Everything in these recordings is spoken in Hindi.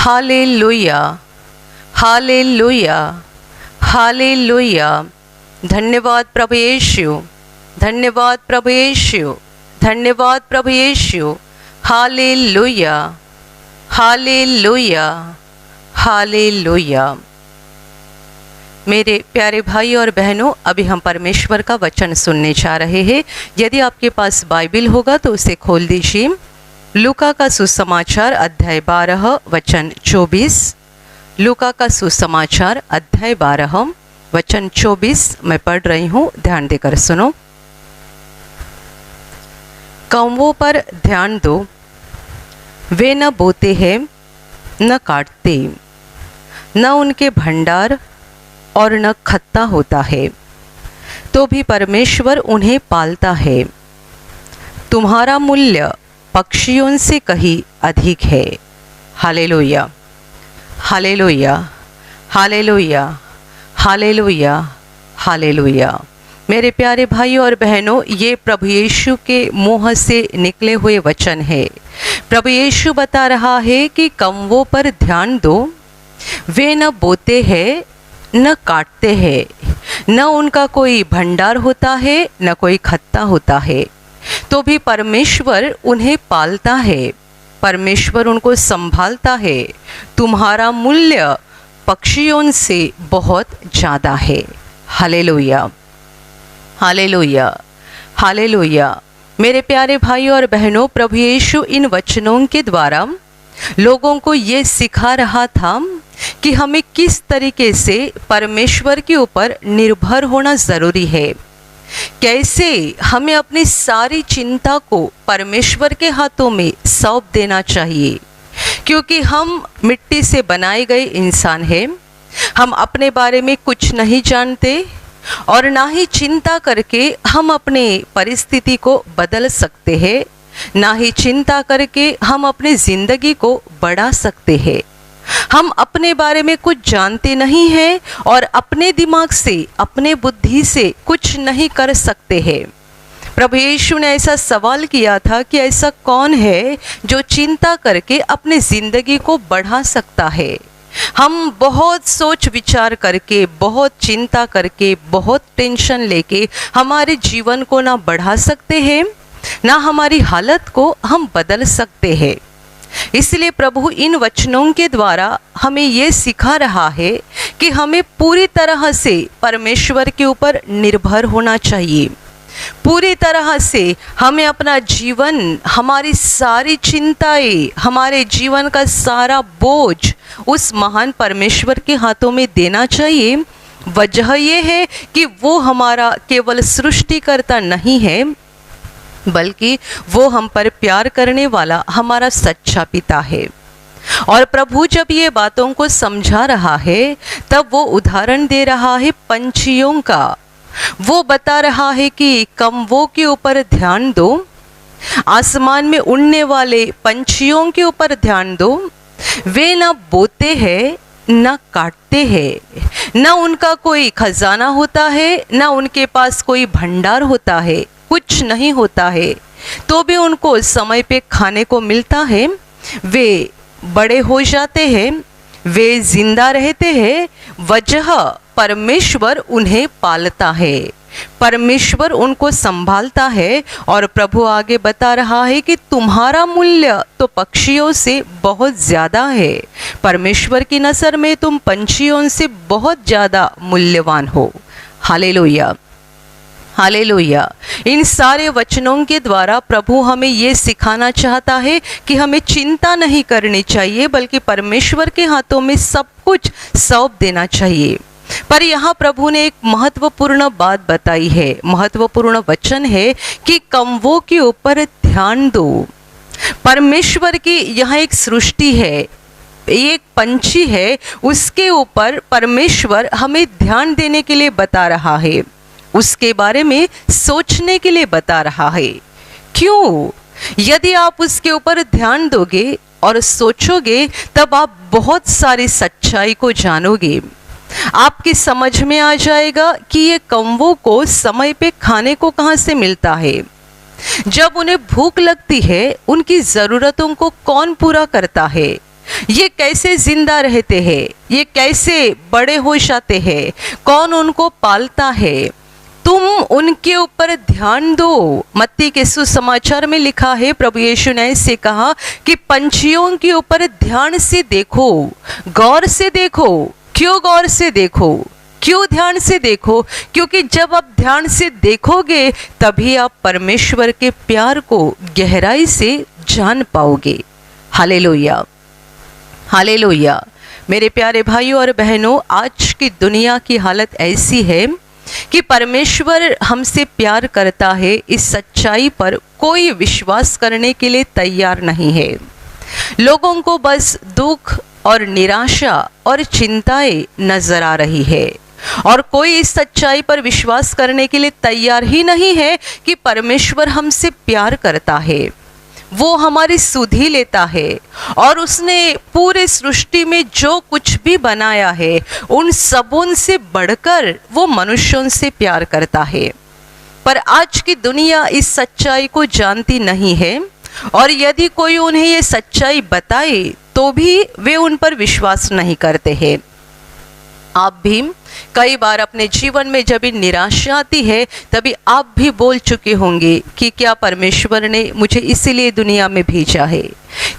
Hallelujah, hallelujah, hallelujah. धन्यवाद प्रभु यीशु, धन्यवाद प्रभु यीशु, धन्यवाद प्रभु यीशु। Hallelujah, hallelujah, hallelujah. मेरे प्यारे भाई और बहनों, अभी हम परमेश्वर का वचन सुनने जा रहे हैं। यदि आपके पास बाइबल होगा तो उसे खोल दीजिए। लूका का सुसमाचार अध्याय 12 वचन 24। लूका का सुसमाचार अध्याय 12 वचन 24 मैं पढ़ रही हूँ, ध्यान देकर सुनो। कौवों पर ध्यान दो, वे न बोते हैं न काटते, न उनके भंडार और न खत्ता होता है, तो भी परमेश्वर उन्हें पालता है। तुम्हारा मूल्य पक्षियों से कहीं अधिक है। Hallelujah, hallelujah, hallelujah, hallelujah, hallelujah. मेरे प्यारे भाइयों और बहनों, ये प्रभु यीशु के मुँह से निकले हुए वचन है। प्रभु यीशु बता रहा है कि कौवों पर ध्यान दो, वे न बोते हैं न काटते हैं, न उनका कोई भंडार होता है न कोई खत्ता होता है, तो भी परमेश्वर उन्हें पालता है, परमेश्वर उनको संभालता है। तुम्हारा मूल्य पक्षियों से बहुत ज़्यादा है। Hallelujah, hallelujah, hallelujah. मेरे प्यारे भाई और बहनों, प्रभु यीशु इन वचनों के द्वारा लोगों को ये सिखा रहा था कि हमें किस तरीके से परमेश्वर के ऊपर निर्भर होना ज़रूरी है, कैसे हमें अपनी सारी चिंता को परमेश्वर के हाथों में सौंप देना चाहिए। क्योंकि हम मिट्टी से बनाए गए इंसान हैं, हम अपने बारे में कुछ नहीं जानते और ना ही चिंता करके हम अपने परिस्थिति को बदल सकते हैं, ना ही चिंता करके हम अपनी ज़िंदगी को बढ़ा सकते हैं। हम अपने बारे में कुछ जानते नहीं हैं और अपने दिमाग से, अपने बुद्धि से कुछ नहीं कर सकते हैं। प्रभु यीशु ने ऐसा सवाल किया था कि ऐसा कौन है जो चिंता करके अपनी ज़िंदगी को बढ़ा सकता है। हम बहुत सोच विचार करके, बहुत चिंता करके, बहुत टेंशन लेके हमारे जीवन को ना बढ़ा सकते हैं, ना हमारी हालत को हम बदल सकते हैं। इसलिए प्रभु इन वचनों के द्वारा हमें ये सिखा रहा है कि हमें पूरी तरह से परमेश्वर के ऊपर निर्भर होना चाहिए। पूरी तरह से हमें अपना जीवन, हमारी सारी चिंताएं, हमारे जीवन का सारा बोझ उस महान परमेश्वर के हाथों में देना चाहिए। वजह यह है कि वो हमारा केवल सृष्टिकर्ता नहीं है, बल्कि वो हम पर प्यार करने वाला हमारा सच्चा पिता है। और प्रभु जब ये बातों को समझा रहा है, तब वो उदाहरण दे रहा है पंछियों का। वो बता रहा है कि कौवों के ऊपर ध्यान दो, आसमान में उड़ने वाले पंछियों के ऊपर ध्यान दो। वे न बोते हैं न काटते हैं, न उनका कोई खजाना होता है, न उनके पास कोई भंडार होता है, कुछ नहीं होता है, तो भी उनको समय पे खाने को मिलता है। वे बड़े हो जाते हैं, वे जिंदा रहते हैं। वजह परमेश्वर उन्हें पालता है, परमेश्वर उनको संभालता है। और प्रभु आगे बता रहा है कि तुम्हारा मूल्य तो पक्षियों से बहुत ज़्यादा है। परमेश्वर की नज़र में तुम पंछियों से बहुत ज़्यादा मूल्यवान हो। Hallelujah, hallelujah. इन सारे वचनों के द्वारा प्रभु हमें ये सिखाना चाहता है कि हमें चिंता नहीं करनी चाहिए, बल्कि परमेश्वर के हाथों में सब कुछ सौंप देना चाहिए। पर यहाँ प्रभु ने एक महत्वपूर्ण बात बताई है, महत्वपूर्ण वचन है कि कौवों के ऊपर ध्यान दो। परमेश्वर की यहाँ एक सृष्टि है, एक पंछी है, उसके ऊपर परमेश्वर हमें ध्यान देने के लिए बता रहा है, उसके बारे में सोचने के लिए बता रहा है। क्यों? यदि आप उसके ऊपर ध्यान दोगे और सोचोगे, तब आप बहुत सारी सच्चाई को जानोगे। आपकी समझ में आ जाएगा कि ये कौवों को समय पे खाने को कहाँ से मिलता है। जब उन्हें भूख लगती है, उनकी ज़रूरतों को कौन पूरा करता है। ये कैसे जिंदा रहते हैं, ये कैसे बड़े हो जाते हैं, कौन उनको पालता है, तुम उनके ऊपर ध्यान दो। मत्ती के सुसमाचार में लिखा है, प्रभु यीशु ने इससे कहा कि पंछियों के ऊपर ध्यान से देखो, गौर से देखो। क्यों गौर से देखो, क्यों ध्यान से देखो? क्योंकि जब आप ध्यान से देखोगे तभी आप परमेश्वर के प्यार को गहराई से जान पाओगे। Hallelujah, hallelujah. मेरे प्यारे भाइयों और बहनों, आज की दुनिया की हालत ऐसी है कि परमेश्वर हमसे प्यार करता है, इस सच्चाई पर कोई विश्वास करने के लिए तैयार नहीं है। लोगों को बस दुख और निराशा और चिंताएं नजर आ रही है, और कोई इस सच्चाई पर विश्वास करने के लिए तैयार ही नहीं है कि परमेश्वर हमसे प्यार करता है, वो हमारी सुधि लेता है, और उसने पूरे सृष्टि में जो कुछ भी बनाया है उन सबों से बढ़कर वो मनुष्यों से प्यार करता है। पर आज की दुनिया इस सच्चाई को जानती नहीं है, और यदि कोई उन्हें ये सच्चाई बताए तो भी वे उन पर विश्वास नहीं करते हैं। आप भी कई बार अपने जीवन में जब निराशा आती है तभी आप भी बोल चुके होंगे कि क्या परमेश्वर ने मुझे इसीलिए दुनिया में भेजा है?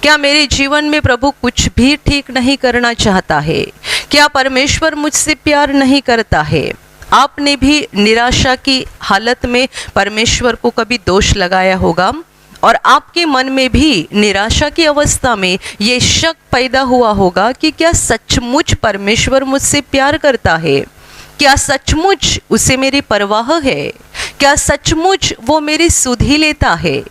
क्या मेरे जीवन में प्रभु कुछ भी ठीक नहीं करना चाहता है? क्या परमेश्वर मुझसे प्यार नहीं करता है? आपने भी निराशा की हालत में परमेश्वर को कभी दोष लगाया होगा, और आपके मन में भी निराशा की अवस्था में ये शक पैदा हुआ होगा कि क्या सचमुच परमेश्वर मुझसे प्यार करता है? क्या सचमुच उसे मेरी परवाह है? क्या सचमुच वो मेरी सुधि लेता है?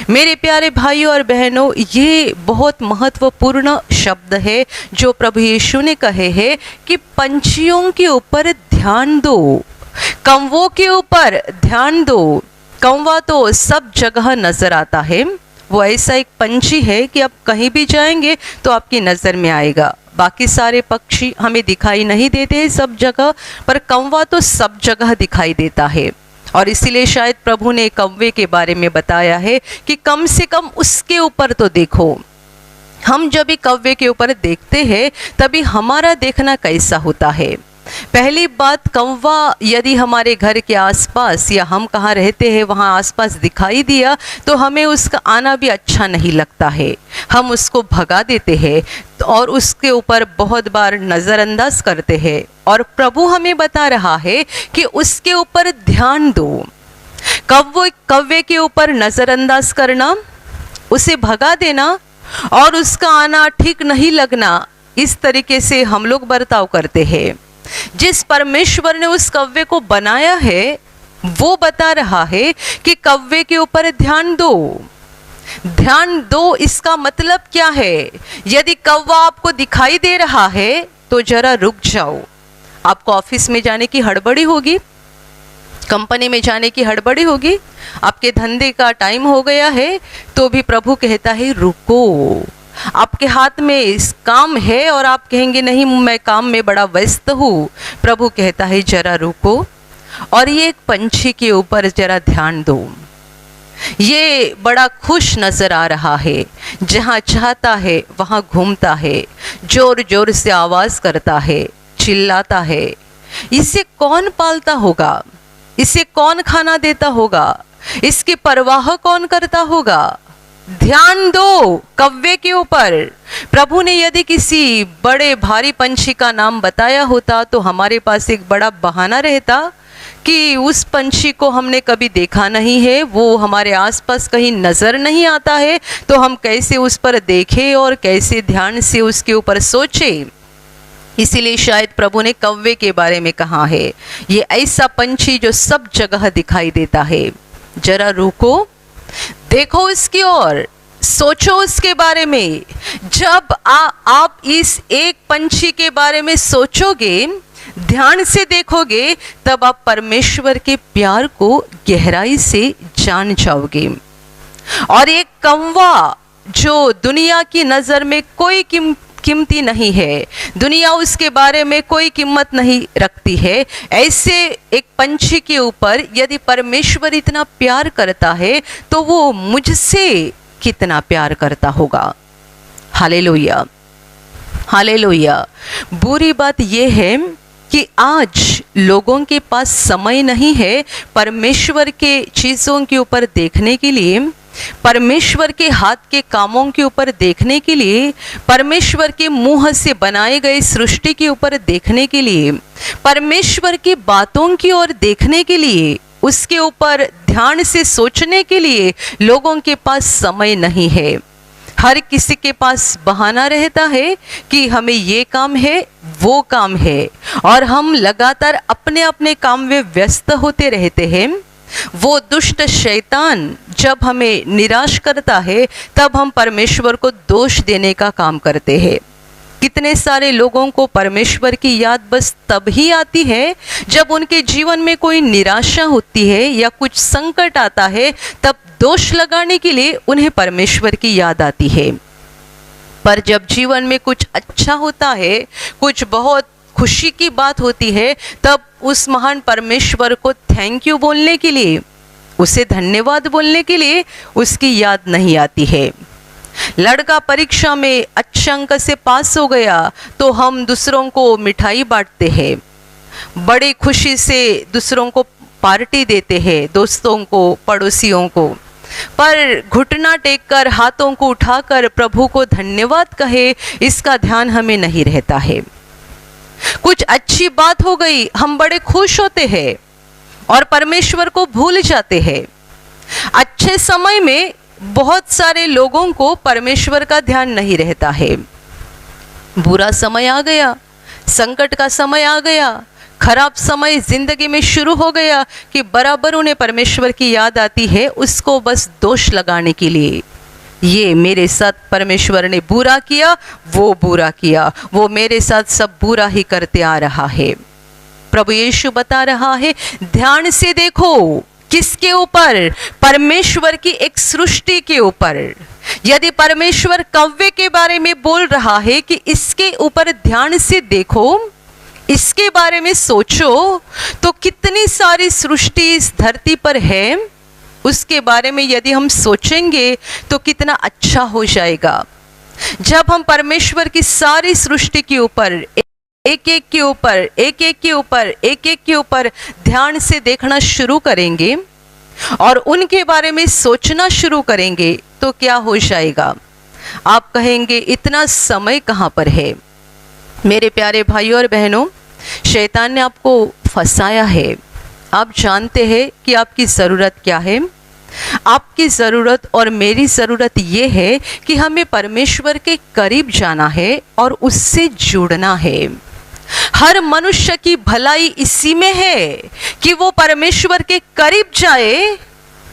मेरे प्यारे भाइयों और बहनों, ये बहुत महत्वपूर्ण शब्द है जो प्रभु यीशु ने कहे हैं कि पंछियों के ऊपर ध्यान दो, कौवों के ऊपर ध्यान दो। कौवा तो सब जगह नजर आता है, वो ऐसा एक पंछी है कि आप कहीं भी जाएंगे तो आपकी नज़र में आएगा। बाकी सारे पक्षी हमें दिखाई नहीं देते हैं सब जगह, पर कौवा तो सब जगह दिखाई देता है। और इसीलिए शायद प्रभु ने कौवे के बारे में बताया है कि कम से कम उसके ऊपर तो देखो। हम जब भी कौवे के ऊपर देखते हैं तभी हमारा देखना कैसा होता है। पहली बात, कौवा यदि हमारे घर के आसपास या हम कहाँ रहते हैं वहाँ आसपास दिखाई दिया तो हमें उसका आना भी अच्छा नहीं लगता है, हम उसको भगा देते हैं और उसके ऊपर बहुत बार नज़रअंदाज करते हैं। और प्रभु हमें बता रहा है कि उसके ऊपर ध्यान दो। कौवे के ऊपर नज़रअंदाज करना, उसे भगा देना और उसका आना ठीक नहीं लगना, इस तरीके से हम लोग बर्ताव करते हैं। जिस परमेश्वर ने उस कौवे को बनाया है वो बता रहा है कि कौवे के ऊपर ध्यान दो। ध्यान दो इसका मतलब क्या है? यदि कौवा आपको दिखाई दे रहा है तो जरा रुक जाओ। आपको ऑफिस में जाने की हड़बड़ी होगी, कंपनी में जाने की हड़बड़ी होगी, आपके धंधे का टाइम हो गया है, तो भी प्रभु कहता है रुको। आपके हाथ में इस काम है और आप कहेंगे नहीं मैं काम में बड़ा व्यस्त हूँ, प्रभु कहता है जरा रुको और ये एक पंछी के ऊपर जरा ध्यान दो। ये बड़ा खुश नजर आ रहा है, जहाँ चाहता है वहाँ घूमता है, जोर जोर से आवाज करता है, चिल्लाता है। इसे कौन पालता होगा? इसे कौन खाना देता होगा? इसकी परवाह कौन करता होगा? ध्यान दो कौवे के ऊपर। प्रभु ने यदि किसी बड़े भारी पंछी का नाम बताया होता तो हमारे पास एक बड़ा बहाना रहता कि उस पंछी को हमने कभी देखा नहीं है, वो हमारे आसपास कहीं नजर नहीं आता है, तो हम कैसे उस पर देखें और कैसे ध्यान से उसके ऊपर सोचें। इसीलिए शायद प्रभु ने कौवे के बारे में कहा है, ये ऐसा पंछी जो सब जगह दिखाई देता है। जरा रुको, देखो उसकी ओर, सोचो उसके बारे में। जब आप इस एक पंछी के बारे में सोचोगे, ध्यान से देखोगे, तब आप परमेश्वर के प्यार को गहराई से जान जाओगे। और एक कौवा जो दुनिया की नज़र में कोई कीमती नहीं है, दुनिया उसके बारे में कोई कीमत नहीं रखती है, ऐसे एक पंछी के ऊपर यदि परमेश्वर इतना प्यार करता है तो वो मुझसे कितना प्यार करता होगा। हालेलुया। हालेलुया। बुरी बात यह है कि आज लोगों के पास समय नहीं है परमेश्वर के चीज़ों के ऊपर देखने के लिए, परमेश्वर के हाथ के कामों के ऊपर देखने के लिए, परमेश्वर के मुंह से बनाए गए सृष्टि के ऊपर देखने के लिए, परमेश्वर की बातों की ओर देखने के लिए, उसके ऊपर ध्यान से सोचने के लिए लोगों के पास समय नहीं है। हर किसी के पास बहाना रहता है कि हमें ये काम है, वो काम है, और हम लगातार अपने अपने काम में व्यस्त होते रहते हैं। वो दुष्ट शैतान जब हमें निराश करता है तब हम परमेश्वर को दोष देने का काम करते हैं। कितने सारे लोगों को परमेश्वर की याद बस तब ही आती है जब उनके जीवन में कोई निराशा होती है या कुछ संकट आता है, तब दोष लगाने के लिए उन्हें परमेश्वर की याद आती है। पर जब जीवन में कुछ अच्छा होता है, कुछ बहुत खुशी की बात होती है, तब उस महान परमेश्वर को थैंक यू बोलने के लिए, उसे धन्यवाद बोलने के लिए उसकी याद नहीं आती है। लड़का परीक्षा में अच्छे अंक से पास हो गया तो हम दूसरों को मिठाई बांटते हैं, बड़ी खुशी से दूसरों को पार्टी देते हैं, दोस्तों को, पड़ोसियों को। पर घुटना टेककर, हाथों को उठाकर प्रभु को धन्यवाद कहे, इसका ध्यान हमें नहीं रहता है। कुछ अच्छी बात हो गई, हम बड़े खुश होते हैं और परमेश्वर को भूल जाते हैं। अच्छे समय में बहुत सारे लोगों को परमेश्वर का ध्यान नहीं रहता है। बुरा समय आ गया, संकट का समय आ गया, खराब समय जिंदगी में शुरू हो गया कि बराबर उन्हें परमेश्वर की याद आती है, उसको बस दोष लगाने के लिए। ये मेरे साथ परमेश्वर ने बुरा किया, वो बुरा किया, वो मेरे साथ सब बुरा ही करते आ रहा है। प्रभु यीशु बता रहा है, ध्यान से देखो। किसके ऊपर? परमेश्वर की एक सृष्टि के ऊपर। यदि परमेश्वर कव्वे के बारे में बोल रहा है कि इसके ऊपर ध्यान से देखो, इसके बारे में सोचो, तो कितनी सारी सृष्टि इस धरती पर है, उसके बारे में यदि हम सोचेंगे तो कितना अच्छा हो जाएगा। जब हम परमेश्वर की सारी सृष्टि के ऊपर एक एक के ऊपर एक एक के ऊपर एक एक के ऊपर ध्यान से देखना शुरू करेंगे और उनके बारे में सोचना शुरू करेंगे तो क्या हो जाएगा? आप कहेंगे इतना समय कहाँ पर है? मेरे प्यारे भाइयों और बहनों, शैतान ने आपको फंसाया है। आप जानते हैं कि आपकी ज़रूरत क्या है? आपकी ज़रूरत और मेरी ज़रूरत ये है कि हमें परमेश्वर के करीब जाना है और उससे जुड़ना है। हर मनुष्य की भलाई इसी में है कि वो परमेश्वर के करीब जाए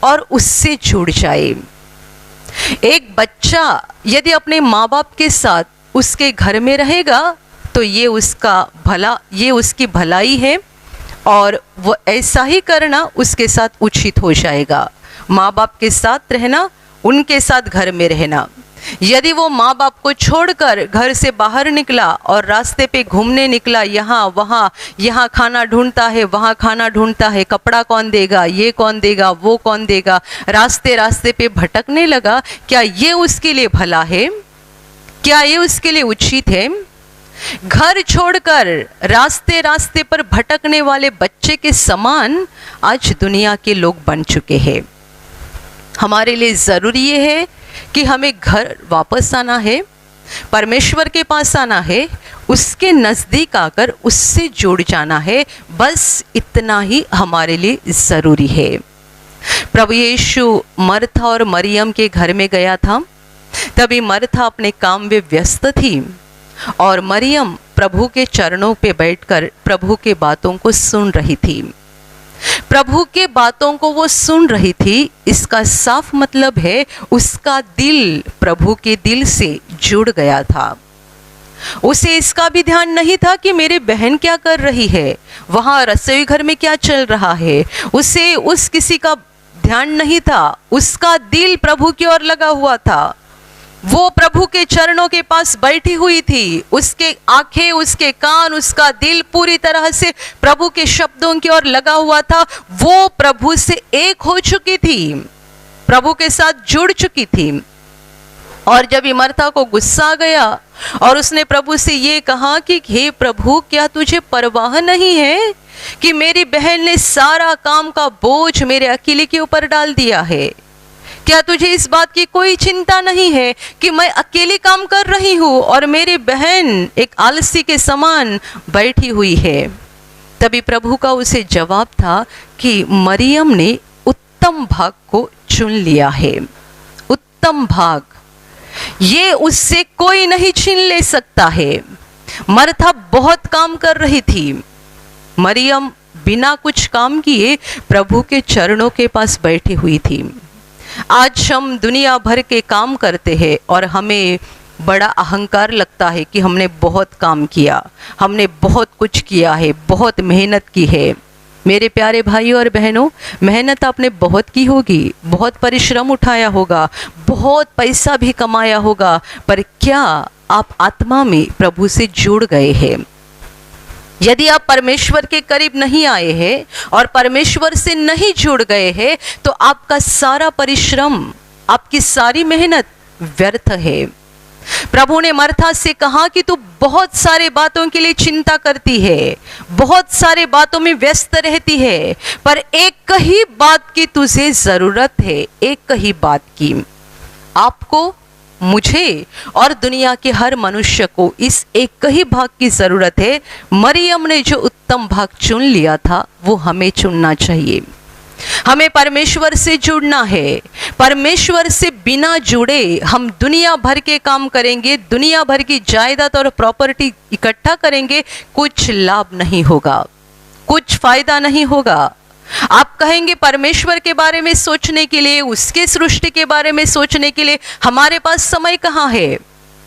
और उससे जुड़ जाए। एक बच्चा यदि अपने माँ बाप के साथ उसके घर में रहेगा तो ये उसकी भलाई है और वो ऐसा ही करना उसके साथ उचित हो जाएगा। माँ बाप के साथ रहना, उनके साथ घर में रहना। यदि वो माँ बाप को छोड़कर घर से बाहर निकला और रास्ते पे घूमने निकला, यहाँ वहाँ, यहाँ खाना ढूंढता है, वहाँ खाना ढूंढता है, कपड़ा कौन देगा, ये कौन देगा, वो कौन देगा, रास्ते रास्ते पे भटकने लगा, क्या ये उसके लिए भला है? क्या ये उसके लिए उचित है? घर छोड़कर रास्ते रास्ते पर भटकने वाले बच्चे के समान आज दुनिया के लोग बन चुके हैं। हमारे लिए ज़रूरी ये है कि हमें घर वापस आना है, परमेश्वर के पास आना है, उसके नज़दीक आकर उससे जुड़ जाना है। बस इतना ही हमारे लिए ज़रूरी है। प्रभु यीशु मरथा और मरियम के घर में गया था। तभी मरथा अपने काम में व्यस्त थी और मरियम प्रभु के चरणों पे बैठकर प्रभु के बातों को सुन रही थी। प्रभु के बातों को वो सुन रही थी, इसका साफ मतलब है उसका दिल प्रभु के दिल से जुड़ गया था। उसे इसका भी ध्यान नहीं था कि मेरी बहन क्या कर रही है, वहाँ रसोई घर में क्या चल रहा है। उसे उस किसी का ध्यान नहीं था, उसका दिल प्रभु की ओर लगा हुआ था। वो प्रभु के चरणों के पास बैठी हुई थी, उसके आंखें, उसके कान, उसका दिल पूरी तरह से प्रभु के शब्दों की ओर लगा हुआ था। वो प्रभु से एक हो चुकी थी, प्रभु के साथ जुड़ चुकी थी। और जब मर्था को गुस्सा आ गया और उसने प्रभु से ये कहा कि हे प्रभु, क्या तुझे परवाह नहीं है कि मेरी बहन ने सारा काम का बोझ मेरे अकेले के ऊपर डाल दिया है? क्या तुझे इस बात की कोई चिंता नहीं है कि मैं अकेले काम कर रही हूँ और मेरी बहन एक आलसी के समान बैठी हुई है? तभी प्रभु का उसे जवाब था कि मरियम ने उत्तम भाग को चुन लिया है। उत्तम भाग ये उससे कोई नहीं छीन ले सकता है। मर्था बहुत काम कर रही थी, मरियम बिना कुछ काम किए प्रभु के चरणों के पास बैठी हुई थी। आज हम दुनिया भर के काम करते हैं और हमें बड़ा अहंकार लगता है कि हमने बहुत काम किया, हमने बहुत कुछ किया है, बहुत मेहनत की है। मेरे प्यारे भाइयों और बहनों, मेहनत आपने बहुत की होगी, बहुत परिश्रम उठाया होगा, बहुत पैसा भी कमाया होगा, पर क्या आप आत्मा में प्रभु से जुड़ गए हैं? यदि आप परमेश्वर के करीब नहीं आए हैं और परमेश्वर से नहीं जुड़ गए हैं, तो आपका सारा परिश्रम, आपकी सारी मेहनत व्यर्थ है। प्रभु ने मर्था से कहा कि तू बहुत सारे बातों के लिए चिंता करती है, बहुत सारे बातों में व्यस्त रहती है, पर एक ही बात की तुझे जरूरत है, एक ही बात की। आपको, मुझे और दुनिया के हर मनुष्य को इस एक ही भाग की जरूरत है। मरियम ने जो उत्तम भाग चुन लिया था, वो हमें चुनना चाहिए। हमें परमेश्वर से जुड़ना है। परमेश्वर से बिना जुड़े हम दुनिया भर के काम करेंगे, दुनिया भर की जायदाद और प्रॉपर्टी इकट्ठा करेंगे, कुछ लाभ नहीं होगा, कुछ फायदा नहीं होगा। आप कहेंगे परमेश्वर के बारे में सोचने के लिए, उसके सृष्टि के बारे में सोचने के लिए हमारे पास समय कहाँ है?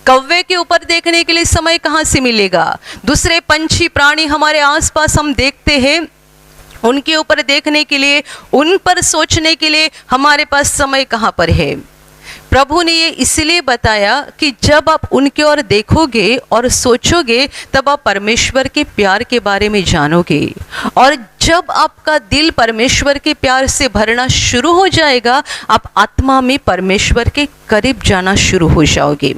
कौवे के ऊपर देखने के लिए समय कहाँ से मिलेगा? दूसरे पंछी प्राणी हमारे आसपास हम देखते हैं, उनके ऊपर देखने के लिए, उन पर सोचने के लिए हमारे पास समय कहाँ पर है? प्रभु ने ये इसलिए बताया कि जब आप उनके ओर देखोगे और सोचोगे, तब आप परमेश्वर के प्यार के बारे में जानोगे, और जब आपका दिल परमेश्वर के प्यार से भरना शुरू हो जाएगा, आप आत्मा में परमेश्वर के करीब जाना शुरू हो जाओगे।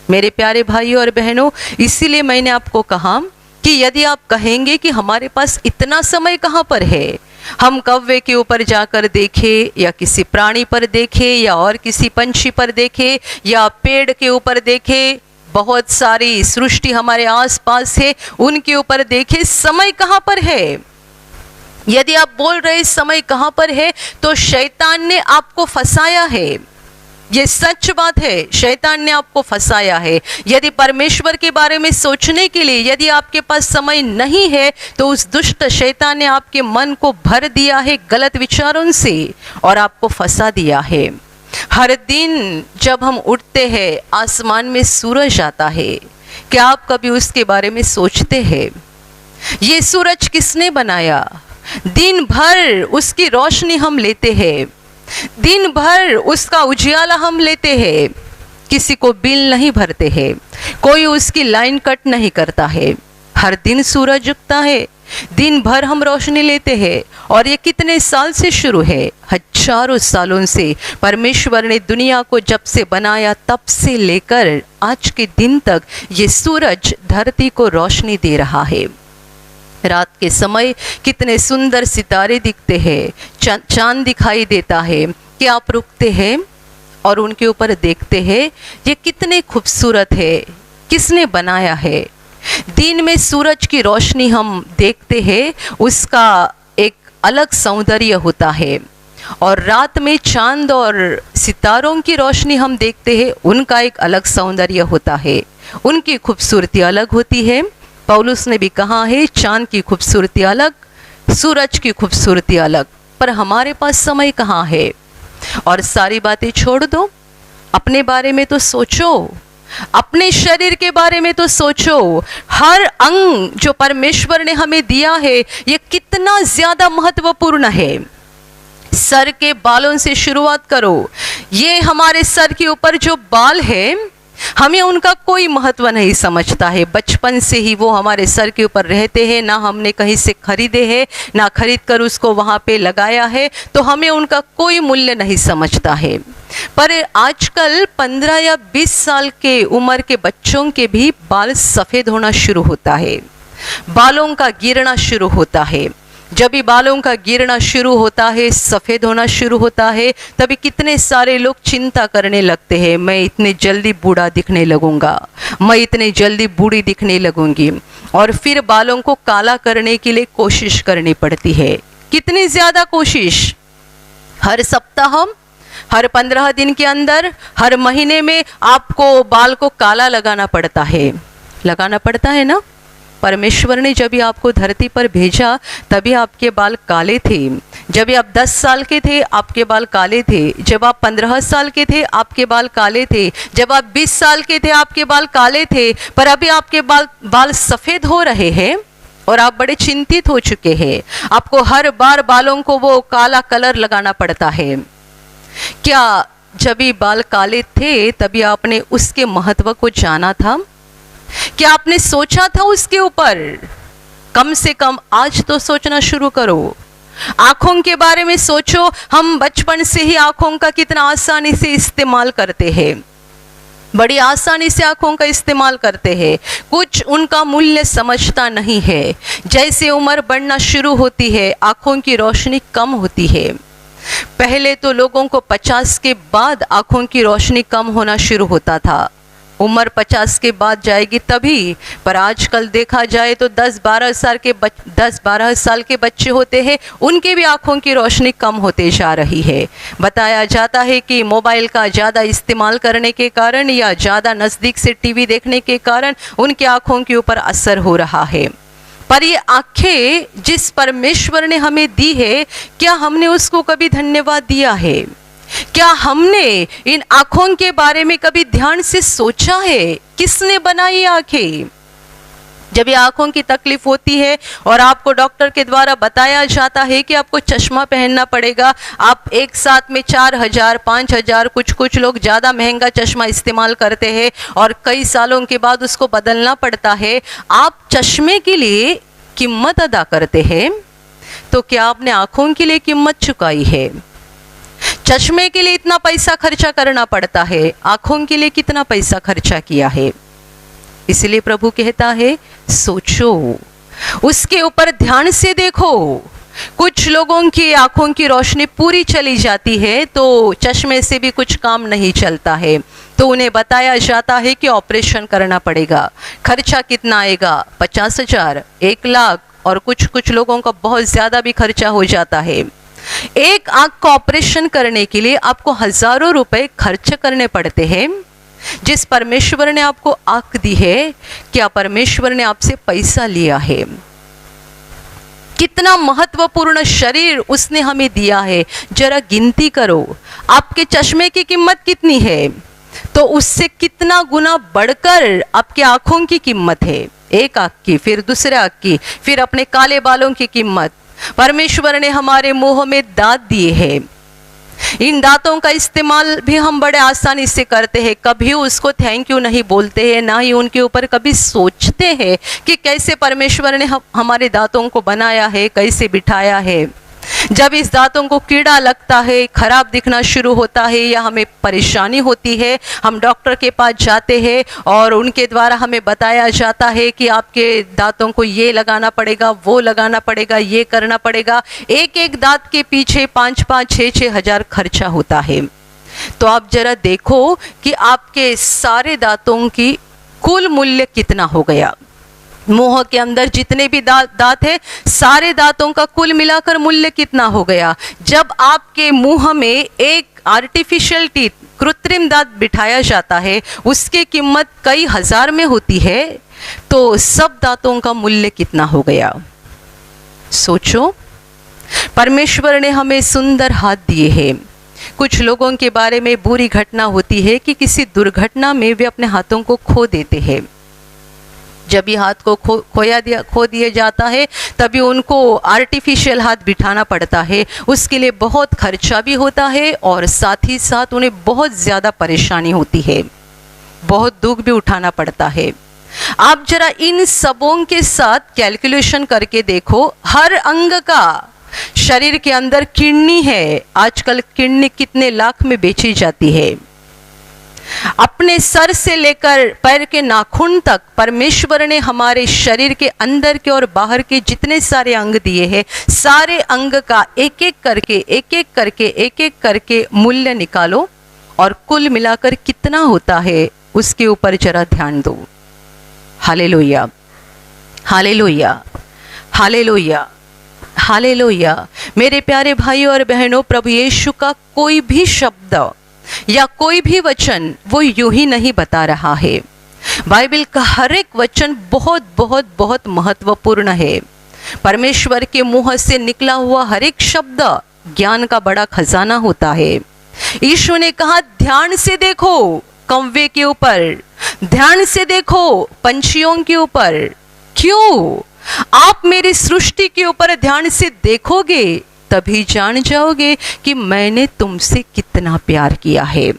मेरे प्यारे भाइयों और बहनों, इसीलिए मैंने आपको कहा कि यदि आप कहेंगे कि हमारे पास इतना समय कहाँ पर है, हम कौवे के ऊपर जाकर देखें या किसी प्राणी पर देखें या और किसी पंछी पर देखें या पेड़ के ऊपर देखें, बहुत सारी सृष्टि हमारे आसपास है, उनके ऊपर देखें, समय कहाँ पर है? यदि आप बोल रहे समय कहाँ पर है, तो शैतान ने आपको फंसाया है। ये सच बात है, शैतान ने आपको फंसाया है। यदि परमेश्वर के बारे में सोचने के लिए यदि आपके पास समय नहीं है, तो उस दुष्ट शैतान ने आपके मन को भर दिया है गलत विचारों से और आपको फंसा दिया है। हर दिन जब हम उठते हैं, आसमान में सूरज आता है, क्या आप कभी उसके बारे में सोचते हैं? ये सूरज किसने बनाया? दिन भर उसकी रोशनी हम लेते हैं, दिन भर उसका उजियाला हम लेते हैं, किसी को बिल नहीं भरते हैं, कोई उसकी लाइन कट नहीं करता है। हर दिन सूरज उगता है, दिन भर हम रोशनी लेते हैं, और ये कितने साल से शुरू है? हजारों सालों से। परमेश्वर ने दुनिया को जब से बनाया तब से लेकर आज के दिन तक ये सूरज धरती को रोशनी दे रहा है। रात के समय कितने सुंदर सितारे दिखते हैं, चांद दिखाई देता है कि आप रुकते हैं और उनके ऊपर देखते हैं, ये कितने खूबसूरत है, किसने बनाया है। दिन में सूरज की रोशनी हम देखते हैं, उसका एक अलग सौंदर्य होता है, और रात में चांद और सितारों की रोशनी हम देखते हैं, उनका एक अलग सौंदर्य होता है, उनकी खूबसूरती अलग होती है। पौलुस ने भी कहा है, चांद की खूबसूरती अलग, सूरज की खूबसूरती अलग। पर हमारे पास समय कहाँ है? और सारी बातें छोड़ दो, अपने बारे में तो सोचो, अपने शरीर के बारे में तो सोचो। हर अंग जो परमेश्वर ने हमें दिया है, ये कितना ज्यादा महत्वपूर्ण है। सर के बालों से शुरुआत करो। ये हमारे सर के ऊपर जो बाल है, हमें उनका कोई महत्व नहीं समझता है। बचपन से ही वो हमारे सर के ऊपर रहते हैं, ना हमने कहीं से खरीदे हैं, ना खरीद कर उसको वहाँ पे लगाया है, तो हमें उनका कोई मूल्य नहीं समझता है। पर आजकल 15 या 20 साल के उम्र के बच्चों के भी बाल सफ़ेद होना शुरू होता है, बालों का गिरना शुरू होता है। जब भी बालों का गिरना शुरू होता है, सफ़ेद होना शुरू होता है, तभी कितने सारे लोग चिंता करने लगते हैं, मैं इतने जल्दी बूढ़ा दिखने लगूंगा, मैं इतने जल्दी बूढ़ी दिखने लगूंगी। और फिर बालों को काला करने के लिए कोशिश करनी पड़ती है। कितनी ज़्यादा कोशिश, हर सप्ताह, हर 15 दिन के अंदर, हर महीने में आपको बाल को काला लगाना पड़ता है ना। परमेश्वर ने जब भी आपको धरती पर भेजा तभी आपके बाल काले थे। जब आप 10 साल के थे आपके बाल काले थे, जब आप 15 साल के थे आपके बाल काले थे, जब आप 20 साल के थे आपके बाल काले थे। पर अभी आपके बाल सफ़ेद हो रहे हैं और आप बड़े चिंतित हो चुके हैं। आपको हर बार बालों को वो काला कलर लगाना पड़ता है। क्या जब भी बाल काले थे तभी आपने उसके महत्व को जाना था? क्या आपने सोचा था उसके ऊपर? कम से कम आज तो सोचना शुरू करो। आंखों के बारे में सोचो। हम बचपन से ही आंखों का कितना आसानी से इस्तेमाल करते हैं, बड़ी आसानी से आंखों का इस्तेमाल करते हैं, कुछ उनका मूल्य समझता नहीं है। जैसे उम्र बढ़ना शुरू होती है आंखों की रोशनी कम होती है। पहले तो लोगों को 50 के बाद आंखों की रोशनी कम होना शुरू होता था, उम्र 50 के बाद जाएगी तभी। पर आजकल देखा जाए तो 10-12 साल के बच्चे होते हैं, उनके भी आँखों की रोशनी कम होते जा रही है। बताया जाता है कि मोबाइल का ज़्यादा इस्तेमाल करने के कारण या ज़्यादा नज़दीक से टीवी देखने के कारण उनके आँखों के ऊपर असर हो रहा है। पर ये आँखें जिस परमेश्वर ने हमें दी है, क्या हमने उसको कभी धन्यवाद दिया है? क्या हमने इन आँखों के बारे में कभी ध्यान से सोचा है? किसने बनाई आँखें? जब ये आँखों की तकलीफ होती है और आपको डॉक्टर के द्वारा बताया जाता है कि आपको चश्मा पहनना पड़ेगा, आप एक साथ में 4000 5000 कुछ लोग ज़्यादा महंगा चश्मा इस्तेमाल करते हैं और कई सालों के बाद उसको बदलना पड़ता है। आप चश्मे के लिए कीमत अदा करते हैं, तो क्या आपने आँखों के लिए कीमत चुकाई है? चश्मे के लिए इतना पैसा खर्चा करना पड़ता है, आँखों के लिए कितना पैसा खर्चा किया है? इसलिए प्रभु कहता है सोचो, उसके ऊपर ध्यान से देखो। कुछ लोगों की आंखों की रोशनी पूरी चली जाती है तो चश्मे से भी कुछ काम नहीं चलता है, तो उन्हें बताया जाता है कि ऑपरेशन करना पड़ेगा। खर्चा कितना आएगा? 50,000, 1 लाख, और कुछ लोगों का बहुत ज़्यादा भी खर्चा हो जाता है। एक आंख का ऑपरेशन करने के लिए आपको हजारों रुपए खर्च करने पड़ते हैं। जिस परमेश्वर ने आपको आंख दी है, क्या परमेश्वर ने आपसे पैसा लिया है? कितना महत्वपूर्ण शरीर उसने हमें दिया है, जरा गिनती करो। आपके चश्मे की कीमत कितनी है, तो उससे कितना गुना बढ़कर आपके आंखों की कीमत है। एक आंख की, फिर दूसरे आंख की, फिर अपने काले बालों की कीमत। परमेश्वर ने हमारे मुंह में दांत दिए हैं, इन दांतों का इस्तेमाल भी हम बड़े आसानी से करते हैं, कभी उसको थैंक यू नहीं बोलते हैं, ना ही उनके ऊपर कभी सोचते हैं कि कैसे परमेश्वर ने हमारे दांतों को बनाया है, कैसे बिठाया है। जब इस दांतों को कीड़ा लगता है, खराब दिखना शुरू होता है या हमें परेशानी होती है, हम डॉक्टर के पास जाते हैं और उनके द्वारा हमें बताया जाता है कि आपके दांतों को ये लगाना पड़ेगा, वो लगाना पड़ेगा, ये करना पड़ेगा। एक एक दांत के पीछे 5-5, 6-6 हज़ार खर्चा होता है। तो आप जरा देखो कि आपके सारे दांतों की कुल मूल्य कितना हो गया। मुंह के अंदर जितने भी दांत है, सारे दांतों का कुल मिलाकर मूल्य कितना हो गया। जब आपके मुंह में एक आर्टिफिशियल टीथ, कृत्रिम दांत बिठाया जाता है, उसकी कीमत कई हजार में होती है, तो सब दांतों का मूल्य कितना हो गया। सोचो, परमेश्वर ने हमें सुंदर हाथ दिए हैं। कुछ लोगों के बारे में बुरी घटना होती है कि किसी दुर्घटना में वे अपने हाथों को खो देते हैं। जब ये हाथ को खो दिया जाता है, तभी उनको आर्टिफिशियल हाथ बिठाना पड़ता है। उसके लिए बहुत खर्चा भी होता है और साथ ही साथ उन्हें बहुत ज़्यादा परेशानी होती है, बहुत दुख भी उठाना पड़ता है। आप जरा इन सबों के साथ कैलकुलेशन करके देखो, हर अंग का, शरीर के अंदर किडनी है, आजकल किडनी कितने लाख में बेची जाती है। अपने सर से लेकर पैर के नाखून तक परमेश्वर ने हमारे शरीर के अंदर के और बाहर के जितने सारे अंग दिए हैं, सारे अंग का एक एक करके मूल्य निकालो और कुल मिलाकर कितना होता है उसके ऊपर जरा ध्यान दो। Hallelujah, hallelujah, hallelujah, hallelujah. मेरे प्यारे भाइयों और बहनों, प्रभु यीशु का कोई भी शब्द या कोई भी वचन वो यूं ही नहीं बता रहा है। बाइबल का हर एक वचन बहुत बहुत बहुत महत्वपूर्ण है। परमेश्वर के मुंह से निकला हुआ हर एक शब्द ज्ञान का बड़ा खजाना होता है। यीशु ने कहा, ध्यान से देखो कौवे के ऊपर, ध्यान से देखो पंछियों के ऊपर। क्यों? आप मेरी सृष्टि के ऊपर ध्यान से देखोगे तभी जान जाओगे कि मैंने तुमसे कितना प्यार किया है।